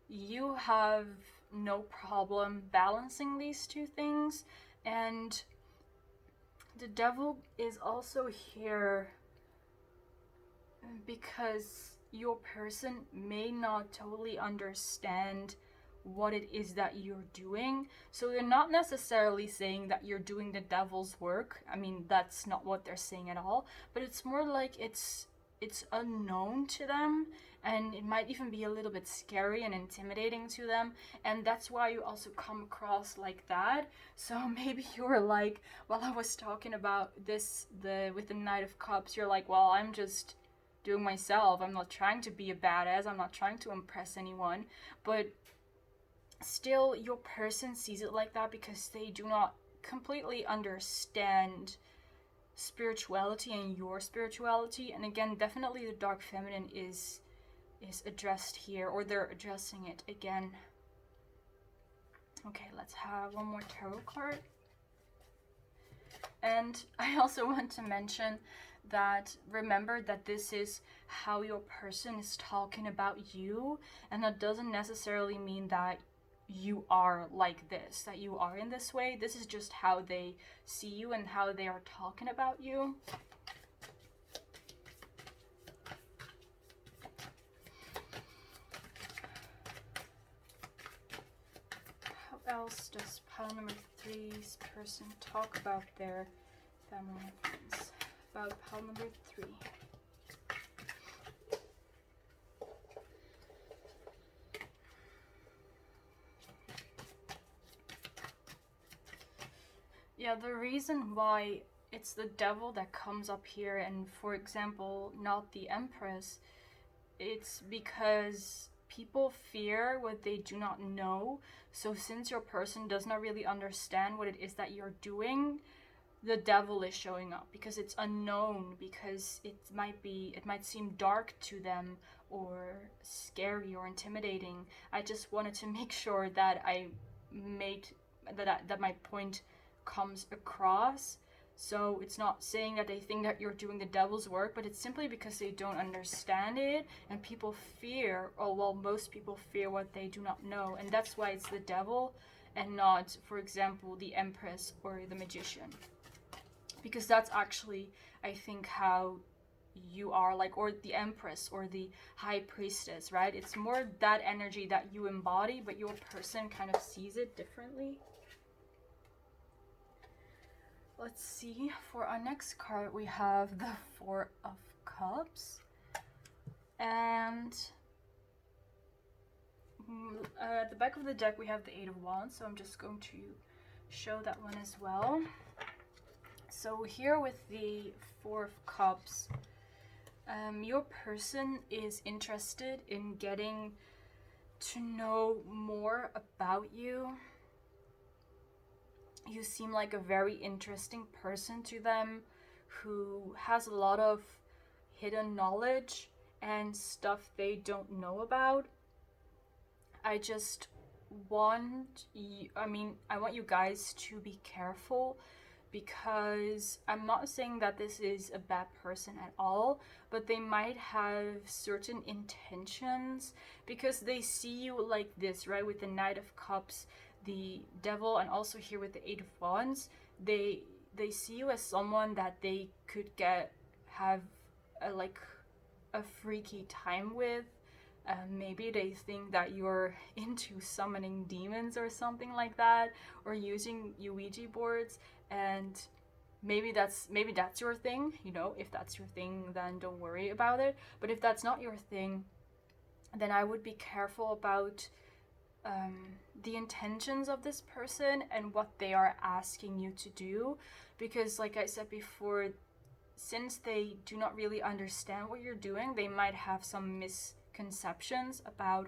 you have no problem balancing these two things. And the Devil is also here because your person may not totally understand what it is that you're doing. So they're not necessarily saying that you're doing the devil's work. I mean, that's not what they're saying at all, but it's more like it's unknown to them, and it might even be a little bit scary and intimidating to them, and that's why you also come across like that. So maybe you were like, while I was talking about this, with the Knight of Cups, you're like, well, I'm just doing myself, I'm not trying to be a badass, I'm not trying to impress anyone. But still, your person sees it like that because they do not completely understand spirituality and your spirituality. And again, definitely the dark feminine is addressed here, or they're addressing it again. Okay, let's have one more tarot card. And I also want to mention that remember that this is how your person is talking about you, and that doesn't necessarily mean that you are like this, that you are in this way. This is just how they see you and how they are talking about you. How else does pile number 3's person talk about their family and friends? About pile number 3. Yeah, the reason why it's the devil that comes up here, and for example, not the Empress, it's because people fear what they do not know. So since your person does not really understand what it is that you're doing, the devil is showing up because it's unknown, because it might seem dark to them or scary or intimidating. I just wanted to make sure that I made that my point comes across. So it's not saying that they think that you're doing the devil's work, but it's simply because they don't understand it, and people fear, or well, most people fear what they do not know, and that's why it's the devil and not, for example, the Empress or the Magician. Because that's actually, I think, how you are, like, or the Empress or the High Priestess, right? It's more that energy that you embody, but your person kind of sees it differently. Let's see, for our next card we have the Four of Cups, and at the back of the deck we have the Eight of Wands, so I'm just going to show that one as well. So here with the Four of Cups, your person is interested in getting to know more about you. You seem like a very interesting person to them who has a lot of hidden knowledge and stuff they don't know about. I just want you, I want you guys to be careful, because I'm not saying that this is a bad person at all, but they might have certain intentions because they see you like this, right? With the Knight of Cups, the devil, and also here with the Eight of Wands, they see you as someone that they could have a freaky time with. Maybe they think that you're into summoning demons or something like that, or using Ouija boards, and maybe that's your thing. You know, if that's your thing, then don't worry about it. But if that's not your thing, then I would be careful about the intentions of this person and what they are asking you to do, because like I said before, since they do not really understand what you're doing, they might have some misconceptions about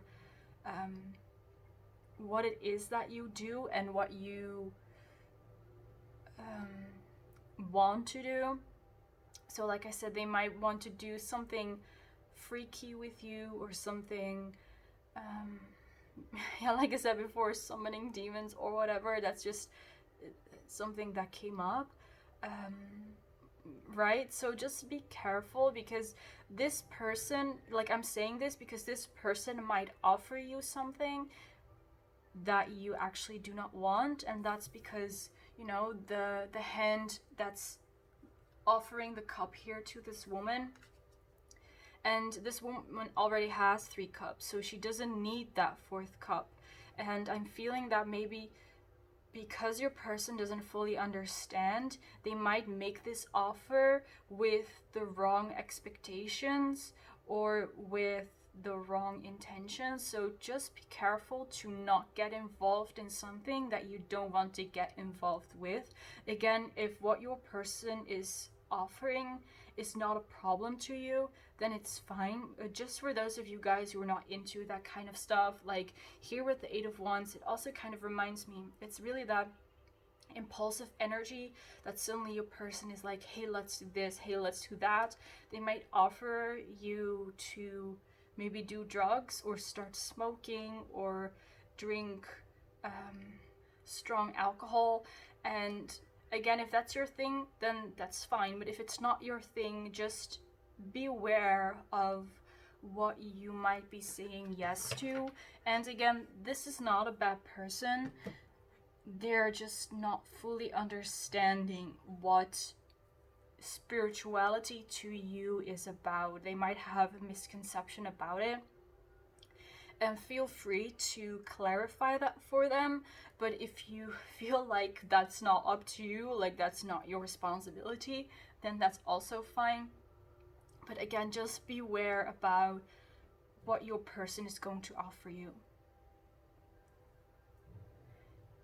what it is that you do and what you want to do. So like I said, they might want to do something freaky with you, or something yeah, like I said before, summoning demons or whatever. That's just something that came up, right? So just be careful, because this person, like, I'm saying this because this person might offer you something that you actually do not want, and that's because, you know, the hand that's offering the cup here to this woman, and this woman already has 3 cups, so she doesn't need that 4th cup. And I'm feeling that maybe because your person doesn't fully understand, they might make this offer with the wrong expectations or with the wrong intentions. So just be careful to not get involved in something that you don't want to get involved with. Again, if what your person is offering is not a problem to you, then it's fine. Just for those of you guys who are not into that kind of stuff, like here with the Eight of Wands, it also kind of reminds me, it's really that impulsive energy that suddenly your person is like, hey, let's do this, hey, let's do that. They might offer you to maybe do drugs or start smoking or drink strong alcohol. And again, if that's your thing, then that's fine. But if it's not your thing, just be aware of what you might be saying yes to. And again, this is not a bad person. They're just not fully understanding what spirituality to you is about. They might have a misconception about it. And feel free to clarify that for them. But if you feel like that's not up to you, like that's not your responsibility, then that's also fine. But again, just beware about what your person is going to offer you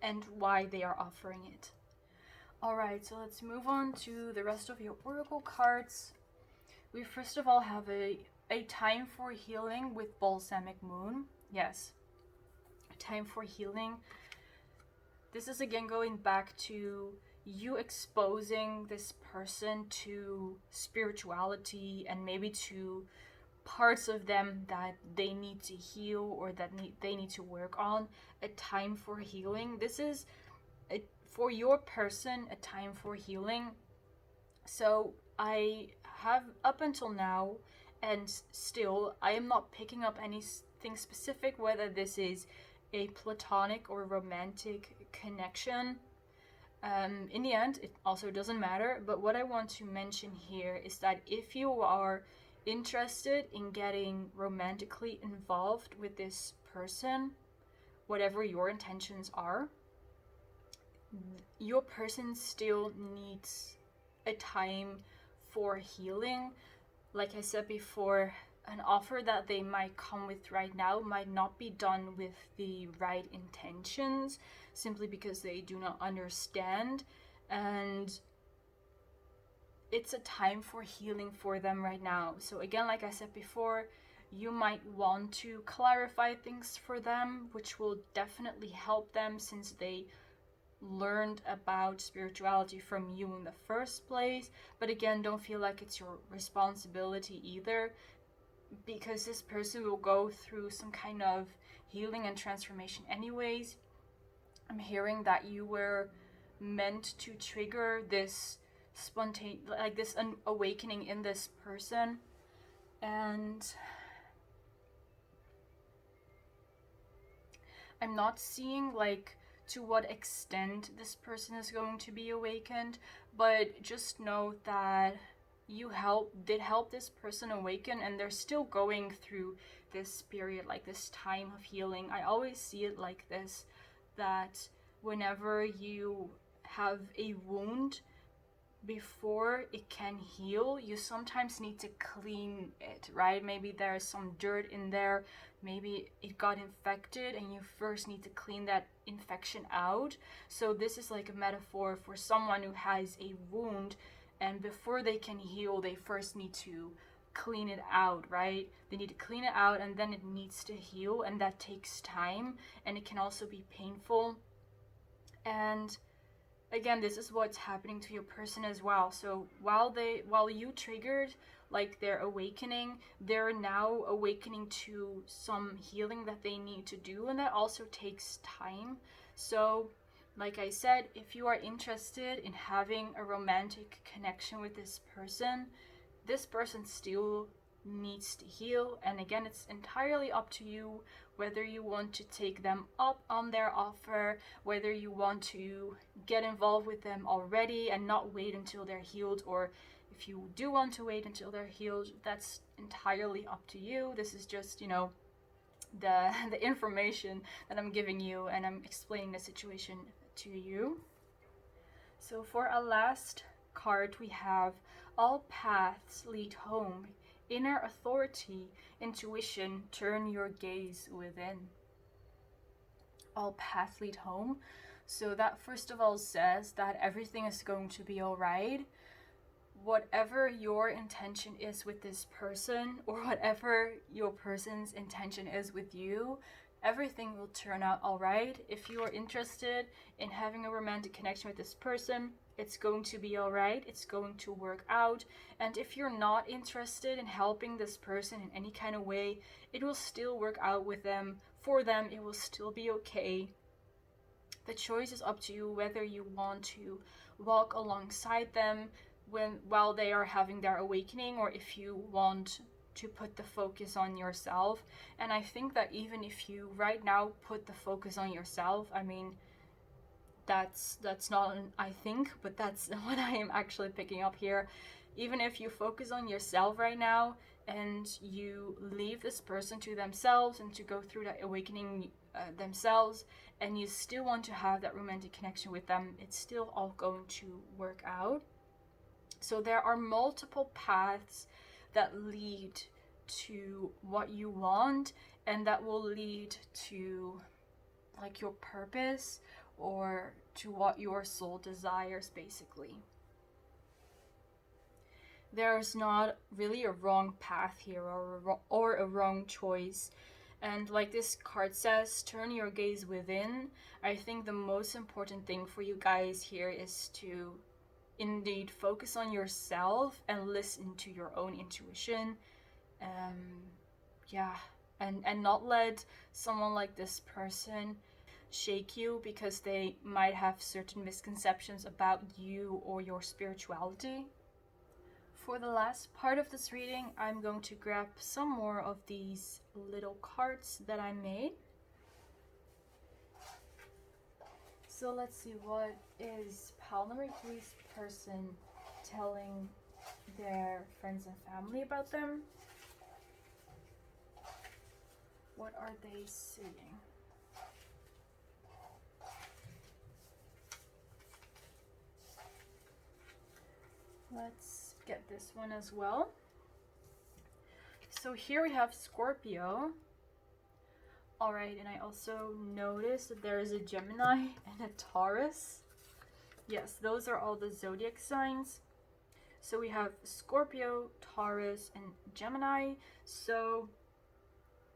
and why they are offering it. Alright, so let's move on to the rest of your oracle cards. We first of all have a time for healing with Balsamic Moon. Yes, a time for healing. This is again going back to you exposing this person to spirituality and maybe to parts of them that they need to heal or that they need to work on. A time for healing. This is for your person a time for healing. So I have up until now, and still I am not picking up anything specific, whether this is a platonic or romantic connection. In the end, it also doesn't matter, but what I want to mention here is that if you are interested in getting romantically involved with this person, whatever your intentions are, your person still needs a time for healing. Like I said before, an offer that they might come with right now might not be done with the right intentions, simply because they do not understand, and it's a time for healing for them right now. So again, like I said before, you might want to clarify things for them, which will definitely help them since they learned about spirituality from you in the first place. But again, don't feel like it's your responsibility either, because this person will go through some kind of healing and transformation anyways. I'm hearing that you were meant to trigger this spontaneous, like this awakening in this person, and I'm not seeing like to what extent this person is going to be awakened, but just know that you did help this person awaken, and they're still going through this period, like this time of healing. I always see it like this, that whenever you have a wound, before it can heal, you sometimes need to clean it, right? Maybe there's some dirt in there, maybe it got infected, and you first need to clean that infection out. So this is like a metaphor for someone who has a wound, and before they can heal, they first need to clean it out, right? They need to clean it out, and then it needs to heal, and that takes time, and it can also be painful. And again, this is what's happening to your person as well. So while you triggered like their awakening, they're now awakening to some healing that they need to do, and that also takes time. So like I said, if you are interested in having a romantic connection with this person still needs to heal. And again, it's entirely up to you whether you want to take them up on their offer, whether you want to get involved with them already and not wait until they're healed, or if you do want to wait until they're healed, that's entirely up to you. This is just, the information that I'm giving you, and I'm explaining the situation to you. So for our last card, we have all paths lead home. Inner authority, intuition, turn your gaze within. All paths lead home. So that first of all says that everything is going to be all right. Whatever your intention is with this person, or whatever your person's intention is with you, everything will turn out all right. If you are interested in having a romantic connection with this person, it's going to be all right. It's going to work out. And if you're not interested in helping this person in any kind of way, it will still work out with them. For them, it will still be okay. The choice is up to you whether you want to walk alongside them while they are having their awakening, or if you want to put the focus on yourself. And I think that even if you right now put the focus on yourself, I mean, that's not an I think, but that's what I am actually picking up here. Even if you focus on yourself right now and you leave this person to themselves and to go through that awakening themselves, and you still want to have that romantic connection with them, it's still all going to work out. So there are multiple paths that lead to what you want, and that will lead to like your purpose, or to what your soul desires, basically. There's not really a wrong path here, or a wrong choice. And like this card says, turn your gaze within. I think the most important thing for you guys here is to indeed focus on yourself and listen to your own intuition. And not let someone like this person shake you, because they might have certain misconceptions about you or your spirituality. For the last part of this reading, I'm going to grab some more of these little cards that I made. So let's see, what is pile number 3's person telling their friends and family about them? What are they saying? Let's get this one as well. So here we have Scorpio. Alright, and I also noticed that there is a Gemini and a Taurus. Yes, those are all the zodiac signs. So we have Scorpio, Taurus, and Gemini. So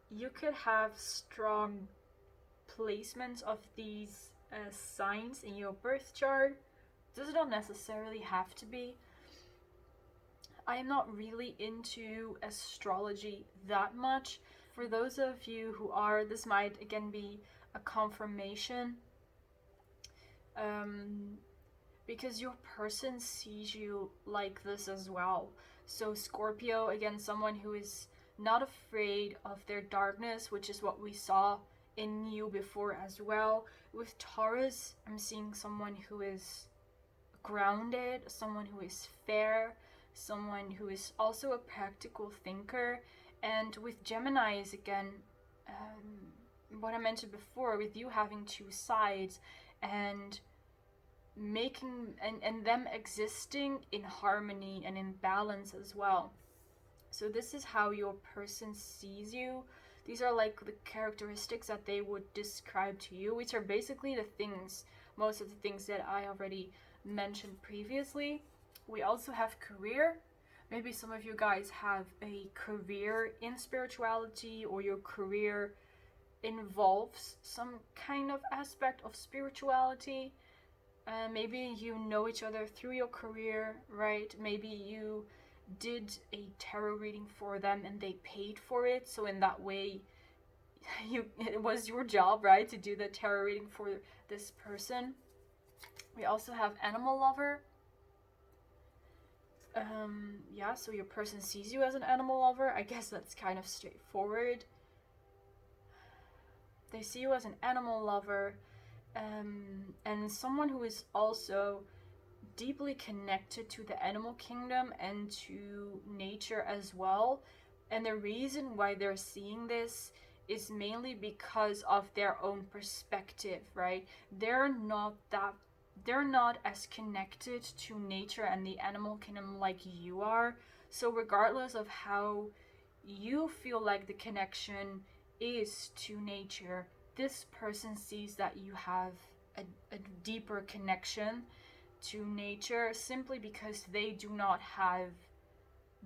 you could have strong placements of these signs in your birth chart. Does not necessarily have to be. I am not really into astrology that much. For those of you who are, this might again be a confirmation. Because your person sees you like this as well. So Scorpio, again, someone who is not afraid of their darkness, which is what we saw in you before as well. With Taurus, I'm seeing someone who is grounded, someone who is fair, someone who is also a practical thinker. And with Geminis, again, what I mentioned before, with you having two sides and making and them existing in harmony and in balance as well. So this is how your person sees you. These are like the characteristics that they would describe to you, which are basically the things, most of the things that I already mentioned previously. We also have career. Maybe some of you guys have a career in spirituality, or your career involves some kind of aspect of spirituality. Maybe you know each other through your career, right? Maybe you did a tarot reading for them and they paid for it. So in that way, it was your job, right, to do the tarot reading for this person. We also have animal lover. So your person sees you as an animal lover. I guess that's kind of straightforward. They see you as an animal lover, and someone who is also deeply connected to the animal kingdom and to nature as well. And the reason why they're seeing this is mainly because of their own perspective, right? They're not as connected to nature and the animal kingdom like you are. So regardless of how you feel like the connection is to nature, this person sees that you have a deeper connection to nature simply because they do not have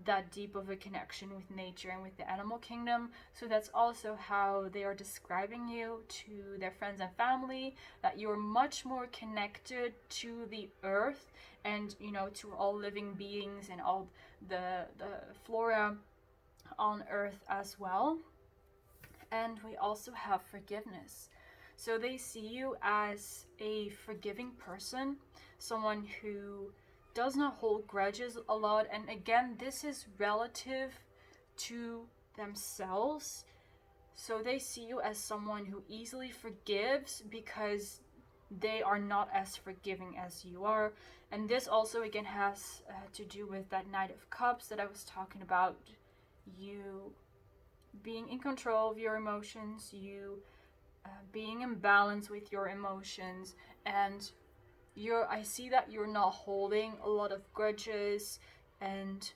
that deep of a connection with nature and with the animal kingdom. So that's also how they are describing you to their friends and family, that you're much more connected to the earth and, you know, to all living beings and all the flora on earth as well. And we also have forgiveness. So they see you as a forgiving person, someone who does not hold grudges a lot. And again, this is relative to themselves. So they see you as someone who easily forgives because they are not as forgiving as you are. And this also again has to do with that Knight of Cups that I was talking about. You being in control of your emotions, you being in balance with your emotions, and I see that you're not holding a lot of grudges, and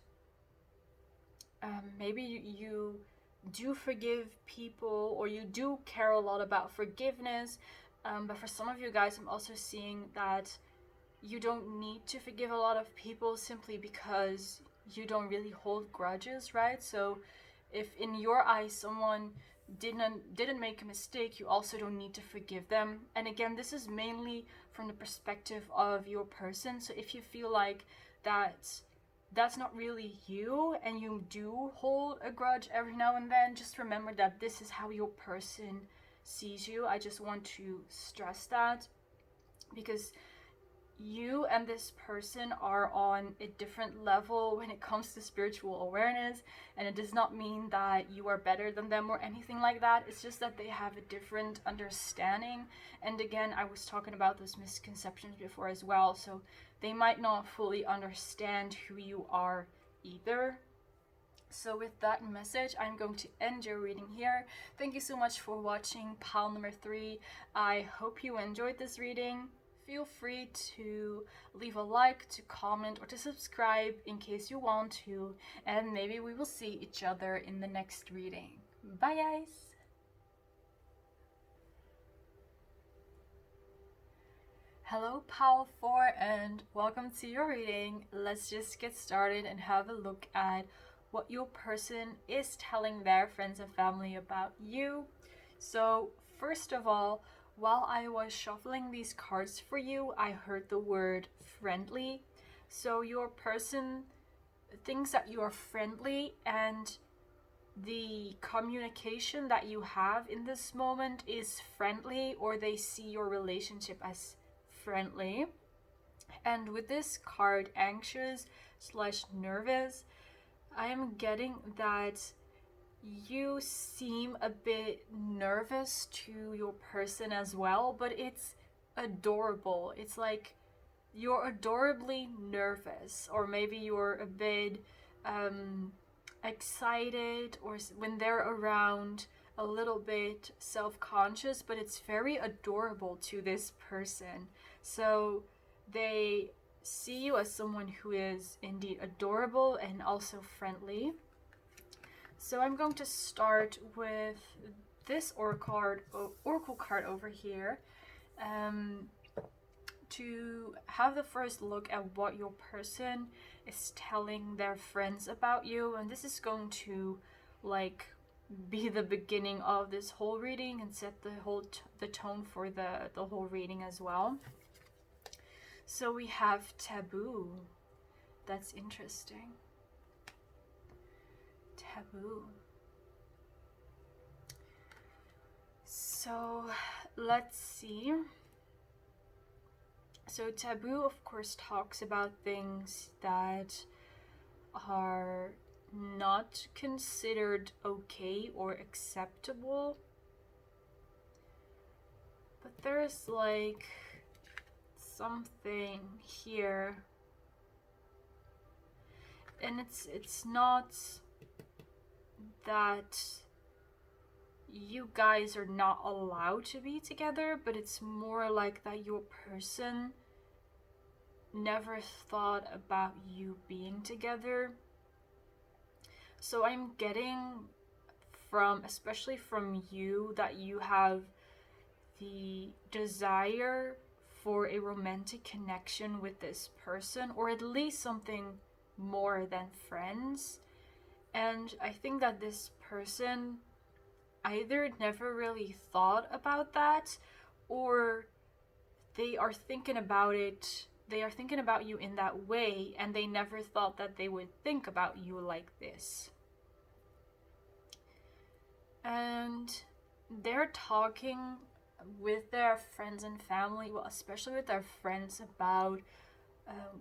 maybe you do forgive people, or you do care a lot about forgiveness, but for some of you guys, I'm also seeing that you don't need to forgive a lot of people simply because you don't really hold grudges, right? So if in your eyes someone didn't make a mistake, you also don't need to forgive them. And again, this is mainly from the perspective of your person. So if you feel like that's not really you and you do hold a grudge every now and then, just remember that this is how your person sees you. I just want to stress that, because you and this person are on a different level when it comes to spiritual awareness, and it does not mean that you are better than them or anything like that. It's just that they have a different understanding. And again, I was talking about those misconceptions before as well, so they might not fully understand who you are either. So with that message, I'm going to end your reading here. Thank you so much for watching pile number 3. I hope you enjoyed this reading. Feel free to leave a like, to comment, or to subscribe in case you want to, and maybe we will see each other in the next reading. Bye guys! Hello pile 4 and welcome to your reading. Let's just get started and have a look at what your person is telling their friends and family about you. So first of all, while I was shuffling these cards for you, I heard the word friendly. So your person thinks that you are friendly, and the communication that you have in this moment is friendly, or they see your relationship as friendly. And with this card, anxious/nervous, I am getting that you seem a bit nervous to your person as well, but it's adorable. It's like you're adorably nervous, or maybe you're a bit excited, or when they're around, a little bit self-conscious, but it's very adorable to this person. So they see you as someone who is indeed adorable and also friendly. So I'm going to start with this oracle card over here, to have the first look at what your person is telling their friends about you. And this is going to be the beginning of this whole reading and set the tone for the whole reading as well. So we have taboo. That's interesting. Taboo. So let's see. So taboo, of course, talks about things that are not considered okay or acceptable. But there's like something here, and it's not that you guys are not allowed to be together, but it's more like that your person never thought about you being together. So I'm getting from, especially from you, that you have the desire for a romantic connection with this person, or at least something more than friends. And I think that this person either never really thought about that, or they are thinking about you in that way, and they never thought that they would think about you like this. And they're talking with their friends and family, well, especially with their friends, about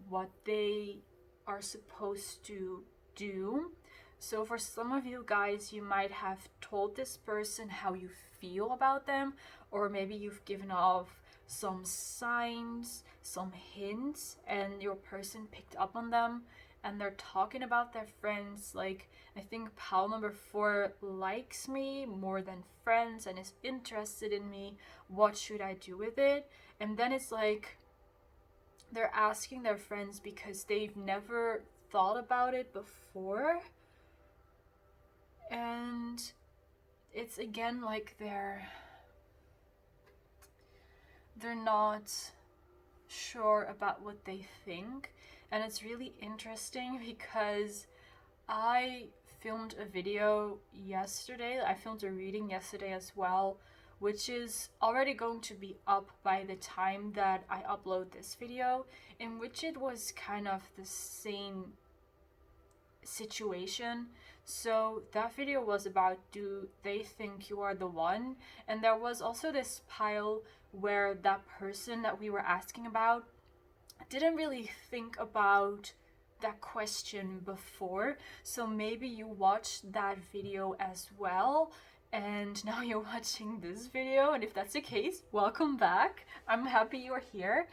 what they are supposed to do. So for some of you guys, you might have told this person how you feel about them, or maybe you've given off some signs, some hints, and your person picked up on them, and they're talking about their friends. Like, I think pal number 4 likes me more than friends and is interested in me. What should I do with it? And then it's like they're asking their friends because they've never thought about it before. And it's again like they're not sure about what they think. And it's really interesting because I filmed a video yesterday. I filmed a reading yesterday as well, which is already going to be up by the time that I upload this video, in which it was kind of the same situation. So that video was about, do they think you are the one? And there was also this pile where that person that we were asking about didn't really think about that question before. So maybe you watched that video as well, and now you're watching this video, and if that's the case, welcome back. I'm happy you're here.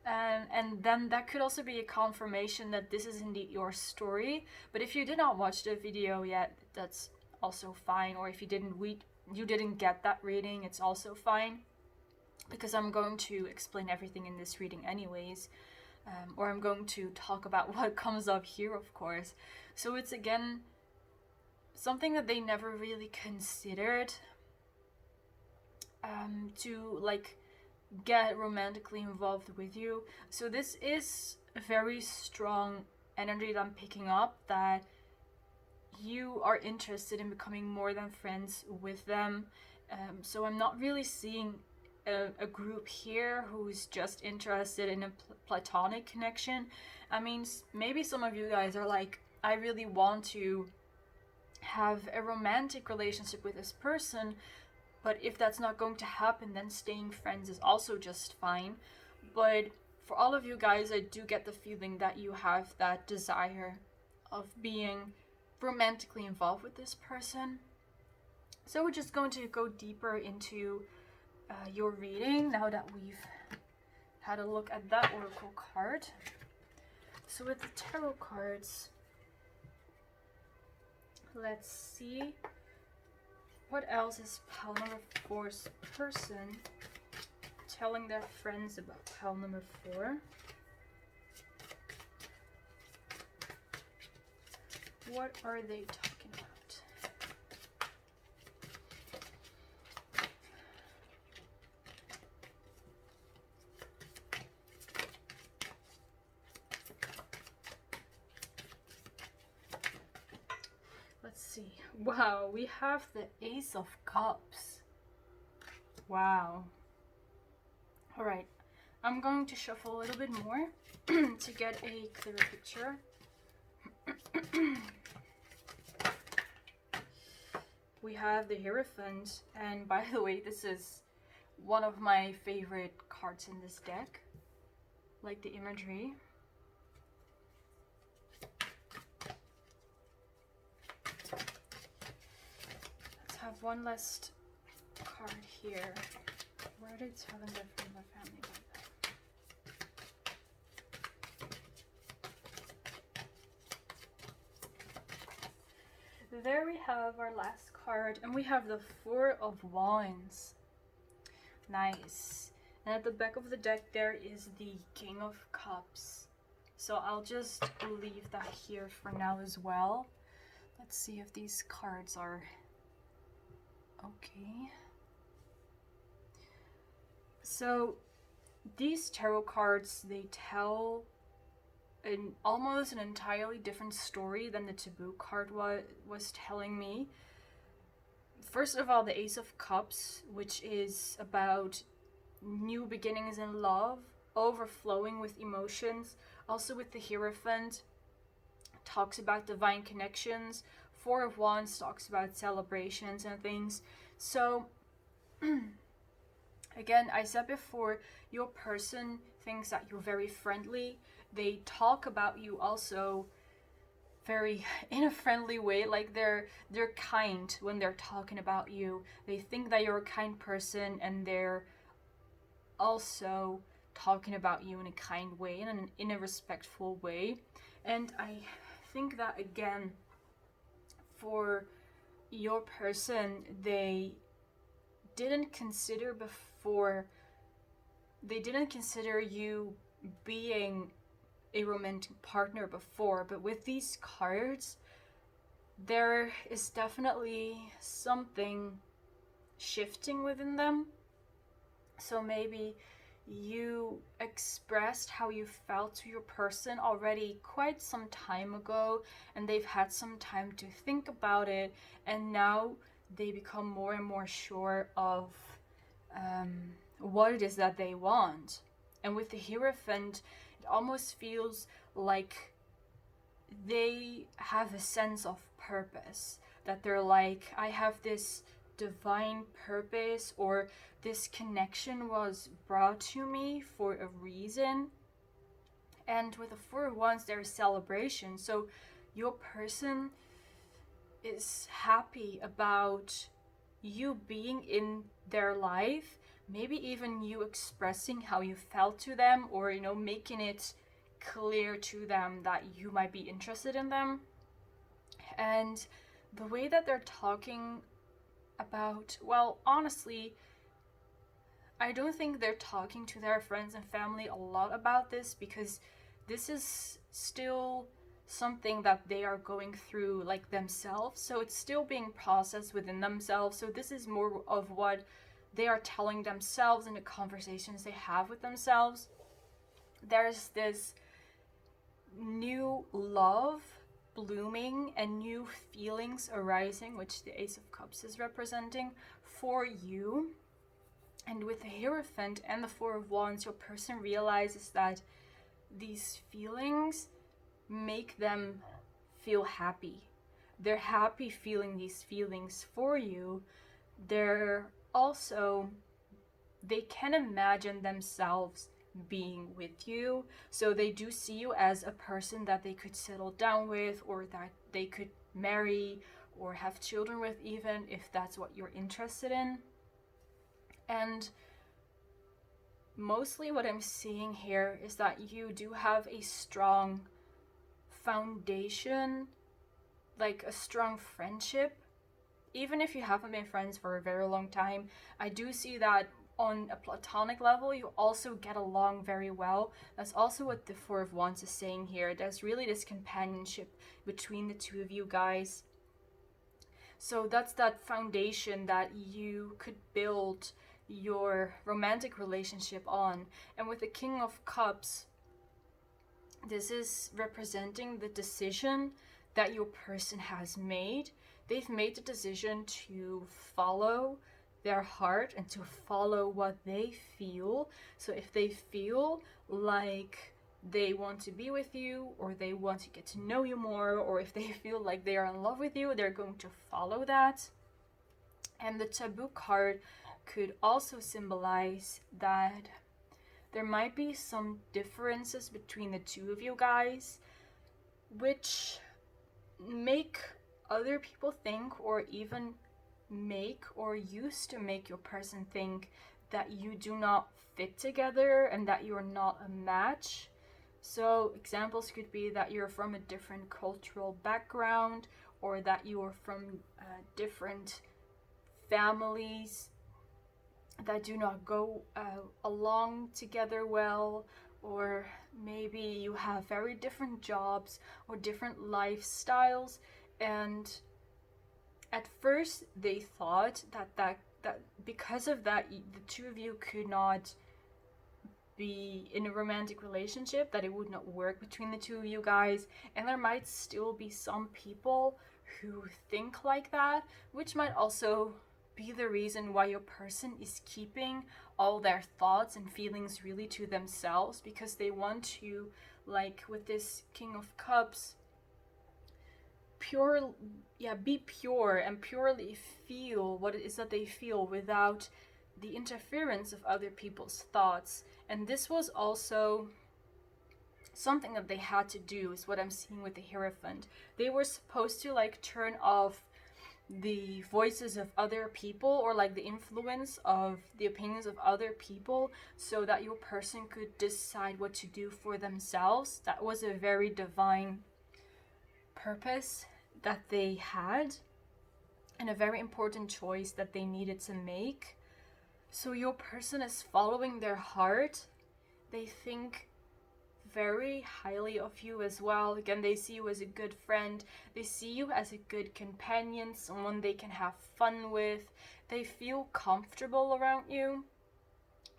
And then that could also be a confirmation that this is indeed your story. But if you did not watch the video yet, that's also fine. Or if you didn't get that reading, it's also fine, because I'm going to explain everything in this reading anyways. Or I'm going to talk about what comes up here, of course. So it's again something that they never really considered, to like get romantically involved with you. So this is a very strong energy that I'm picking up, that you are interested in becoming more than friends with them. So I'm not really seeing a group here who's just interested in a platonic connection. I mean, maybe some of you guys are like, I really want to have a romantic relationship with this person, but if that's not going to happen, then staying friends is also just fine. But for all of you guys, I do get the feeling that you have that desire of being romantically involved with this person. So we're just going to go deeper into your reading now that we've had a look at that oracle card. So with the tarot cards, let's see what else is pile number 4's person telling their friends about pile number 4. What are they talking about? Let's see. Wow, we have the Ace of Cups. Wow. Alright, I'm going to shuffle a little bit more to get a clearer picture. We have the Hierophant, and by the way, this is one of my favorite cards in this deck. Like the imagery. Let's have one last card here. What are they telling their friends and family about that? There we have our last card. card, and we have the Four of Wands. Nice. And at the back of the deck there is the King of Cups. So I'll just leave that here for now as well. Let's see if these cards are okay. So these tarot cards, they tell almost an entirely different story than the taboo card was telling me. First of all, the Ace of Cups, which is about new beginnings in love, overflowing with emotions. Also with the Hierophant, talks about divine connections. Four of Wands talks about celebrations and things. So again, I said before, your person thinks that you're very friendly. They talk about you also very in a friendly way, like they're kind when they're talking about you. They think that you're a kind person, and they're also talking about you in a kind way and in a respectful way. And I think that again, for your person, they didn't consider you being a romantic partner before, but with these cards there is definitely something shifting within them. So maybe you expressed how you felt to your person already quite some time ago, and they've had some time to think about it, and now they become more and more sure of what it is that they want. And with the Hierophant, it almost feels like they have a sense of purpose, that they're like, I have this divine purpose, or this connection was brought to me for a reason. And with the Four of Wands, there's celebration. So your person is happy about you being in their life, maybe even you expressing how you felt to them, or making it clear to them that you might be interested in them. And the way that they're talking about, well, honestly, I don't think they're talking to their friends and family a lot about this, because this is still something that they are going through like themselves, so it's still being processed within themselves. So this is more of what they are telling themselves in the conversations they have with themselves. There's this new love blooming and new feelings arising, which the Ace of Cups is representing for you. And with the Hierophant and the Four of Wands, your person realizes that these feelings make them feel happy. They're happy feeling these feelings for you. They can imagine themselves being with you. So they do see you as a person that they could settle down with, or that they could marry or have children with, even if that's what you're interested in. And mostly what I'm seeing here is that you do have a strong foundation, like a strong friendship. Even if you haven't been friends for a very long time, I do see that on a platonic level you also get along very well. That's also what the Four of Wands is saying here. There's really this companionship between the two of you guys. So that's that foundation that you could build your romantic relationship on. And with the King of Cups, this is representing the decision that your person has made. They've made the decision to follow their heart and to follow what they feel. So if they feel like they want to be with you, or they want to get to know you more, or if they feel like they are in love with you, they're going to follow that. And the Taboo card could also symbolize that there might be some differences between the two of you guys, which make other people think, or even make or used to make your person think, that you do not fit together and that you're not a match. So examples could be that you're from a different cultural background, or that you are from different families that do not go along together well, or maybe you have very different jobs or different lifestyles, and at first they thought that because of that the two of you could not be in a romantic relationship, that it would not work between the two of you guys. And there might still be some people who think like that, which might also be the reason why your person is keeping all their thoughts and feelings really to themselves, because they want to, like with this King of Cups, be pure and purely feel what it is that they feel without the interference of other people's thoughts. And this was also something that they had to do, is what I'm seeing with the Hierophant. They were supposed to like turn off the voices of other people, or like the influence of the opinions of other people, so that your person could decide what to do for themselves. That was a very divine purpose that they had, and a very important choice that they needed to make. So your person is following their heart. They think very highly of you as well. Again, they see you as a good friend. They see you as a good companion, someone they can have fun with. They feel comfortable around you.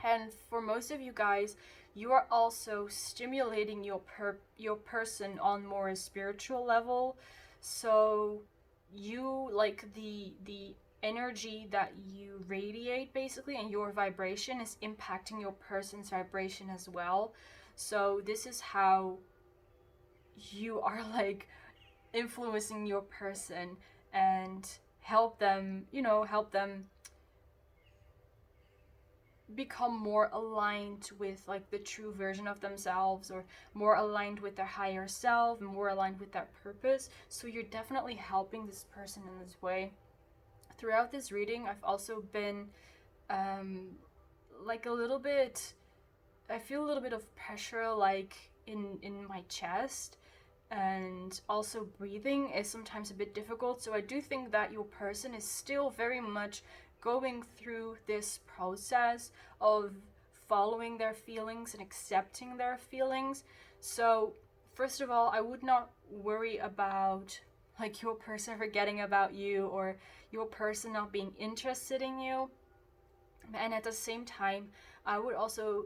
And for most of you guys, you are also stimulating your person on more a spiritual level. So you, like the energy that you radiate basically, and your vibration is impacting your person's vibration as well. So this is how you are like influencing your person and help them become more aligned with like the true version of themselves, or more aligned with their higher self, and more aligned with that purpose. So you're definitely helping this person in this way. Throughout this reading, I've also been like a little bit, I feel a little bit of pressure like in my chest, and also breathing is sometimes a bit difficult. So I do think that your person is still very much going through this process of following their feelings and accepting their feelings. So first of all, I would not worry about like your person forgetting about you, or your person not being interested in you. And at the same time, I would also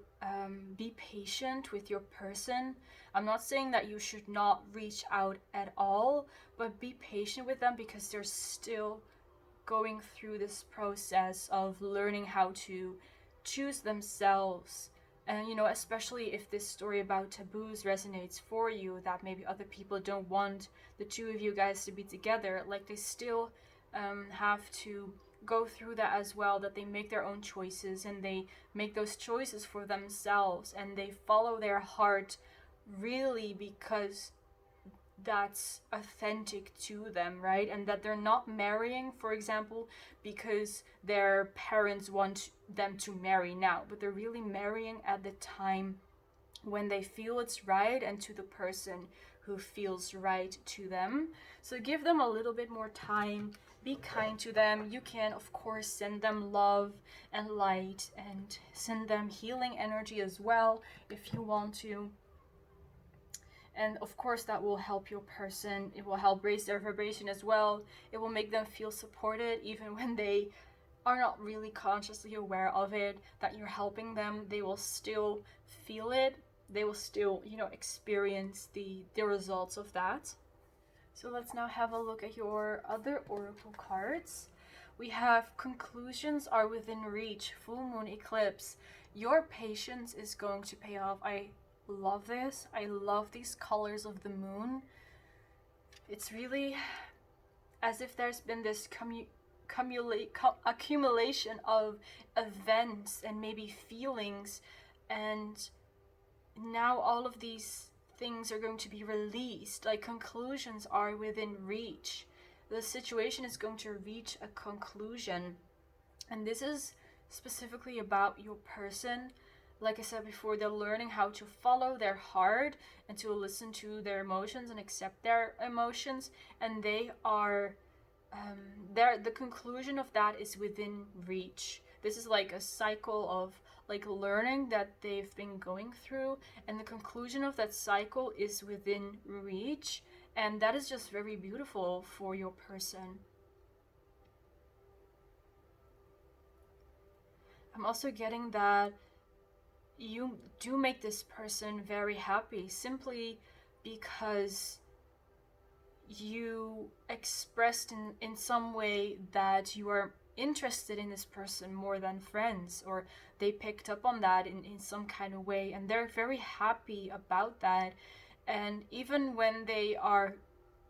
be patient with your person. I'm not saying that you should not reach out at all, but be patient with them, because they're still going through this process of learning how to choose themselves. And especially if this story about taboos resonates for you, that maybe other people don't want the two of you guys to be together, like they still have to go through that as well, that they make their own choices, and they make those choices for themselves, and they follow their heart really because that's authentic to them, right? And that they're not marrying, for example, because their parents want them to marry now, but they're really marrying at the time when they feel it's right, and to the person who feels right to them. So give them a little bit more time, be kind to them. You can of course send them love and light, and send them healing energy as well if you want to. And of course that will help your person. It will help raise their vibration as well. It will make them feel supported even when they are not really consciously aware of it, that you're helping them. They will still feel it. They will still, experience the results of that. So let's now have a look at your other oracle cards. We have conclusions are within reach, full moon eclipse. Your patience is going to pay off. I love this. I love these colors of the moon. It's really as if there's been this accumulation of events and maybe feelings, and now all of these things are going to be released. Like conclusions are within reach. The situation is going to reach a conclusion, and this is specifically about your person. like I said before, they're learning how to follow their heart and to listen to their emotions and accept their emotions. And they are, the conclusion of that is within reach. This is like a cycle of like learning that they've been going through, and the conclusion of that cycle is within reach. And that is just very beautiful for your person. I'm also getting that you do make this person very happy simply because you expressed in some way that you are interested in this person more than friends, or they picked up on that in some kind of way, and they're very happy about that. And even when they are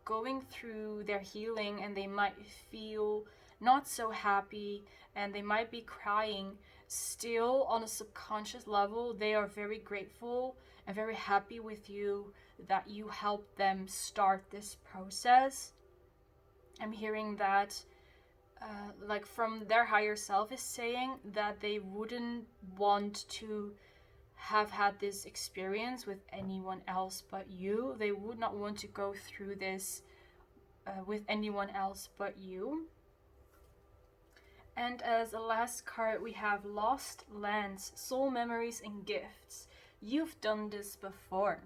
going through their healing and they might feel not so happy and they might be crying, still on a subconscious level they are very grateful and very happy with you that you helped them start this process. I'm hearing that like from their higher self is saying that they wouldn't want to have had this experience with anyone else but you. They would not want to go through this with anyone else but you. And as a last card, we have Lost Lands, Soul Memories and Gifts. You've done this before.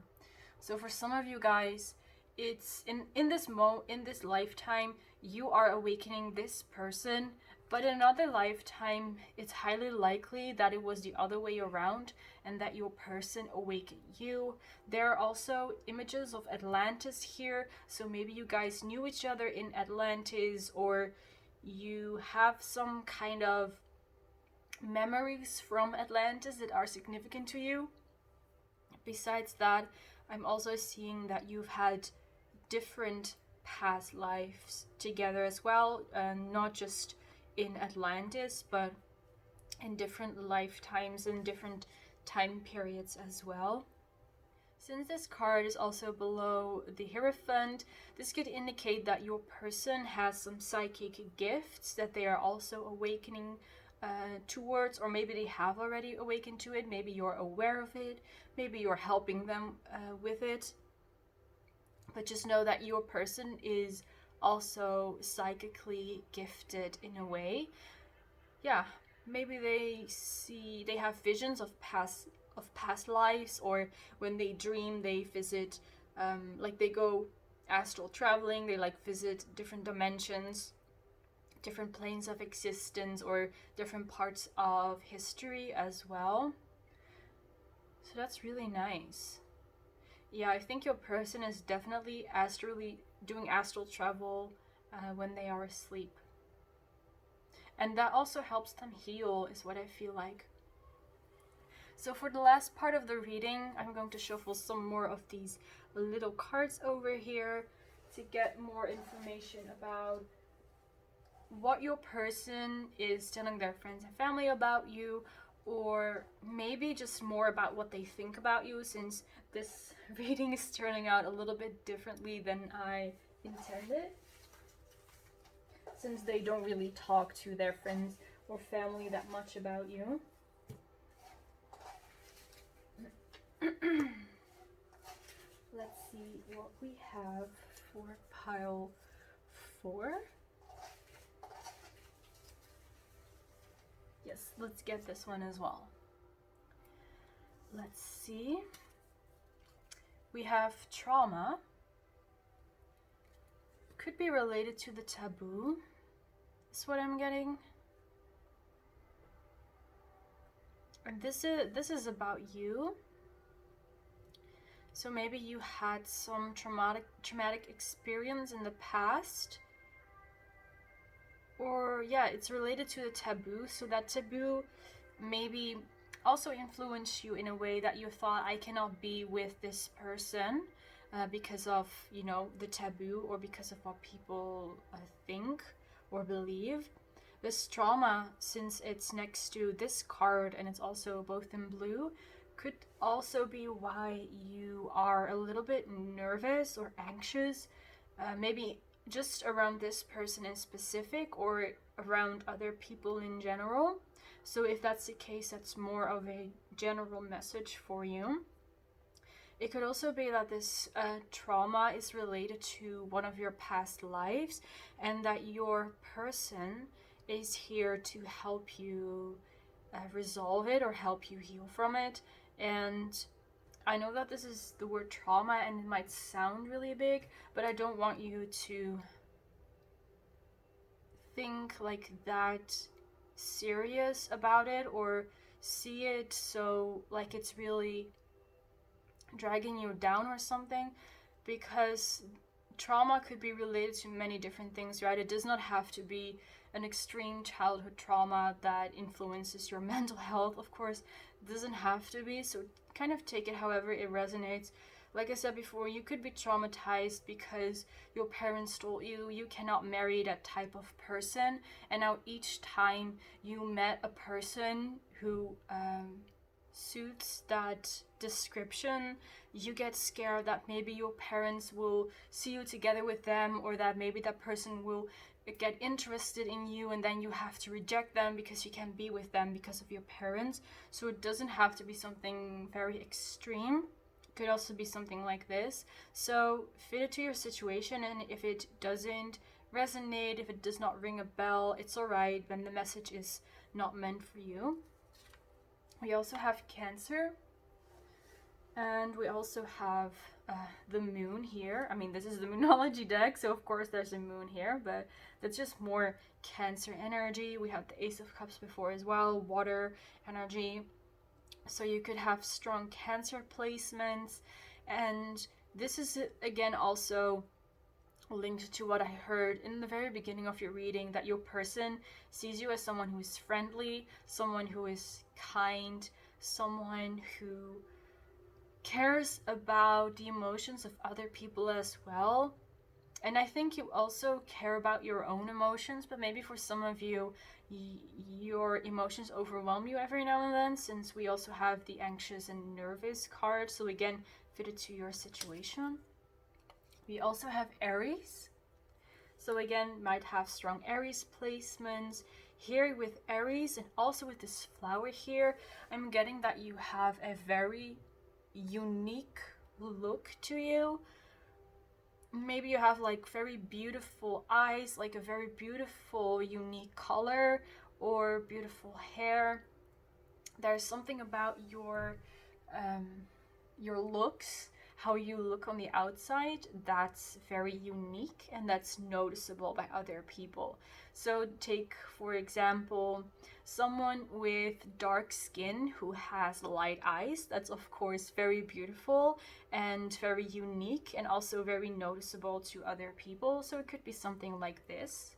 So for some of you guys, it's in this lifetime, you are awakening this person, but in another lifetime, it's highly likely that it was the other way around and that your person awakened you. There are also images of Atlantis here, so maybe you guys knew each other in Atlantis, or you have some kind of memories from Atlantis that are significant to you. Besides that, I'm also seeing that you've had different past lives together as well, not just in Atlantis, but in different lifetimes and different time periods as well. Since this card is also below the Hierophant, this could indicate that your person has some psychic gifts that they are also awakening towards, or maybe they have already awakened to it. Maybe you're aware of it, maybe you're helping them with it. But just know that your person is also psychically gifted in a way. Yeah, maybe they have visions of past lives, or when they dream they visit, like they go astral traveling, they like visit different dimensions, different planes of existence, or different parts of history as well. So that's really nice. Yeah, I think your person is definitely doing astral travel when they are asleep. And that also helps them heal, is what I feel like. So for the last part of the reading, I'm going to shuffle some more of these little cards over here to get more information about what your person is telling their friends and family about you, or maybe just more about what they think about you, since this reading is turning out a little bit differently than I intended, since they don't really talk to their friends or family that much about you. Let's see what we have for pile 4. Yes, let's get this one as well. Let's see. We have trauma. Could be related to the taboo, is what I'm getting. And this is about you. So maybe you had some traumatic experience in the past. Or yeah, it's related to the taboo. So that taboo maybe also influenced you in a way that you thought, I cannot be with this person because of, you know, the taboo, or because of what people think or believe. This trauma, since it's next to this card and it's also both in blue, could also be why you are a little bit nervous or anxious, maybe just around this person in specific, or around other people in general. So if that's the case, that's more of a general message for you. It could also be that this trauma is related to one of your past lives, and that your person is here to help you resolve it or help you heal from it. And I know that this is the word trauma and it might sound really big, but I don't want you to think like that serious about it or see it so like it's really dragging you down or something, because trauma could be related to many different things, right? It does not have to be an extreme childhood trauma that influences your mental health. Of course, it doesn't have to be, so kind of take it however it resonates. Like I said before, you could be traumatized because your parents told you you cannot marry that type of person, and now each time you met a person who suits that description, you get scared that maybe your parents will see you together with them, or that maybe that person will get interested in you and then you have to reject them because you can't be with them because of your parents. So it doesn't have to be something very extreme. It could also be something like this. So fit it to your situation, and if it doesn't resonate, if it does not ring a bell, it's alright, then the message is not meant for you. We also have Cancer, and we also have the moon here. I mean, this is the Moonology deck, so of course there's a moon here, but that's just more Cancer energy. We have the Ace of Cups before as well, water energy. So you could have strong Cancer placements, and this is again also linked to what I heard in the very beginning of your reading, that your person sees you as someone who is friendly, someone who is kind, someone who cares about the emotions of other people as well. And I think you also care about your own emotions, but maybe for some of you, your emotions overwhelm you every now and then, since we also have the anxious and nervous card. So again, fit it to your situation. We also have Aries. So again, might have strong Aries placements. Here with Aries and also with this flower here, I'm getting that you have a very unique look to you. Maybe you have like very beautiful eyes, like a very beautiful unique color, or beautiful hair. There's something about your looks, how you look on the outside, that's very unique and that's noticeable by other people. So take, for example, someone with dark skin who has light eyes. That's of course very beautiful and very unique and also very noticeable to other people. So it could be something like this.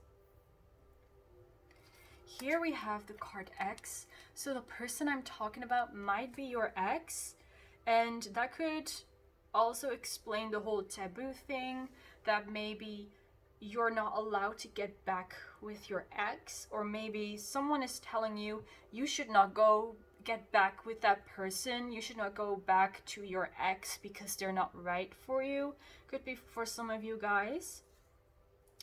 Here we have the card X. So the person I'm talking about might be your ex, and that could also explain the whole taboo thing, that maybe you're not allowed to get back with your ex, or maybe someone is telling you you should not go get back with that person, you should not go back to your ex because they're not right for you. Could be for some of you guys.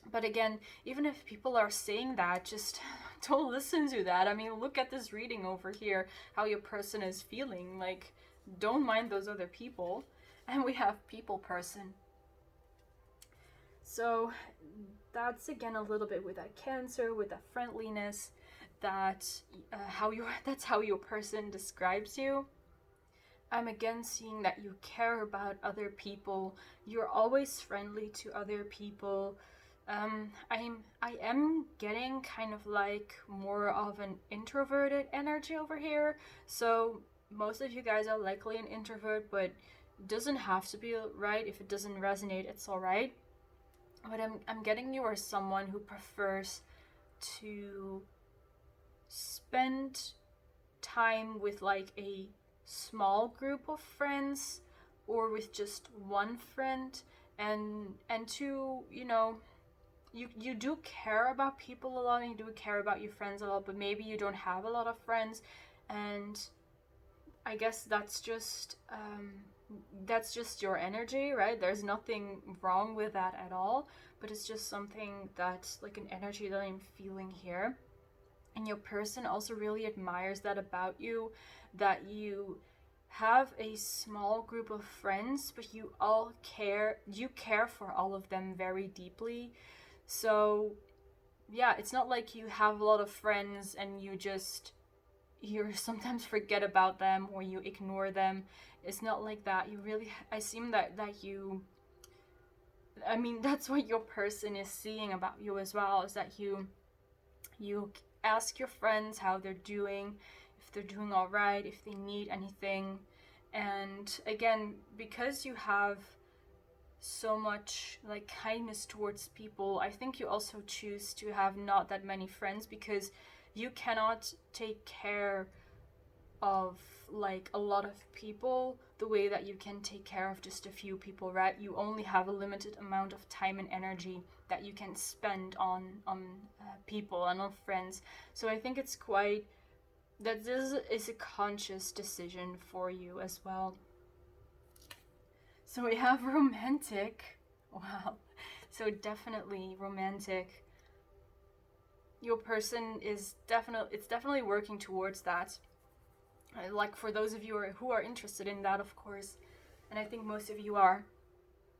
But again, even if people are saying that, just don't listen to that. I mean, look at this reading over here, how your person is feeling. Like, don't mind those other people. And we have people person. So that's again a little bit with that Cancer, with that friendliness, that's how your person describes you. I'm again seeing that you care about other people. You're always friendly to other people. I am getting kind of like more of an introverted energy over here. So most of you guys are likely an introvert, but it doesn't have to be, right? If it doesn't resonate, it's all right. But I'm getting you are someone who prefers to spend time with like a small group of friends, or with just one friend, and to, you know, you do care about people a lot and you do care about your friends a lot, but maybe you don't have a lot of friends, and I guess that's just your energy, right? There's nothing wrong with that at all, but it's just something that's like an energy that I'm feeling here. And your person also really admires that about you, that you have a small group of friends, but you care for all of them very deeply. So yeah, it's not like you have a lot of friends and you sometimes forget about them or you ignore them. It's not like that. You really, I seem that you, I mean, that's what your person is seeing about you as well, is that you ask your friends how they're doing, if they're doing all right, if they need anything. And again, because you have so much like kindness towards people, I think you also choose to have not that many friends, because you cannot take care of like a lot of people the way that you can take care of just a few people, right? You only have a limited amount of time and energy that you can spend on people and on friends. So I think it's quite that this is a conscious decision for you as well. So we have romantic. Wow. So definitely romantic. Your person is definitely working towards that. Like for those of you who are interested in that, of course, and I think most of you are,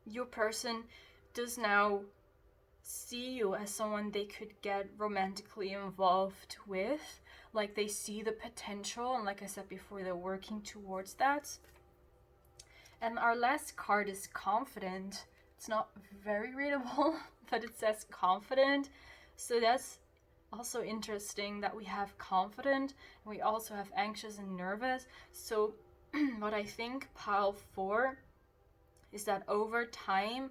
your person does now see you as someone they could get romantically involved with. Like they see the potential, and like I said before, they're working towards that. And our last card is confident. It's not very readable, but it says confident. So that's also interesting that we have confident and we also have anxious and nervous. So what I think pile 4 is that over time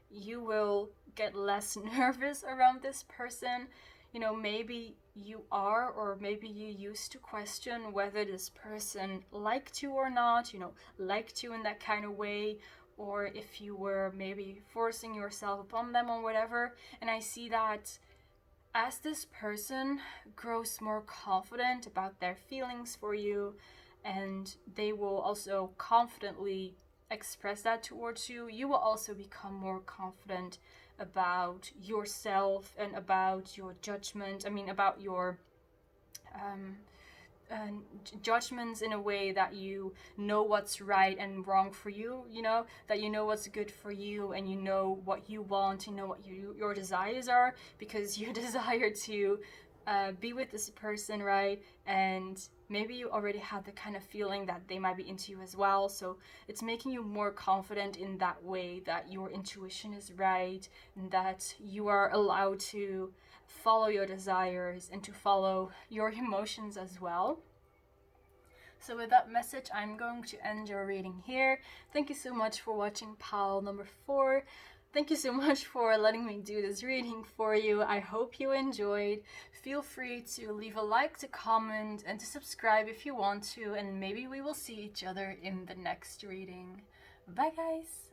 you will get less nervous around this person. You know, maybe you are, or maybe you used to question whether this person liked you or not, you know, liked you in that kind of way, or if you were maybe forcing yourself upon them or whatever. And I see that as this person grows more confident about their feelings for you, and they will also confidently express that towards you, you will also become more confident about yourself and about your judgment. I mean, about your um, judgments, in a way that you know what's right and wrong for you, you know, that you know what's good for you, and you know what you want, you know what your desires are, because you desire to be with this person, right? And maybe you already had the kind of feeling that they might be into you as well. So it's making you more confident in that way, that your intuition is right and that you are allowed to follow your desires and to follow your emotions as well. So with that message, I'm going to end your reading here. Thank you so much for watching pile number 4. Thank you so much for letting me do this reading for you. I hope you enjoyed. Feel free to leave a like, to comment, and to subscribe if you want to, and maybe we will see each other in the next reading. Bye guys!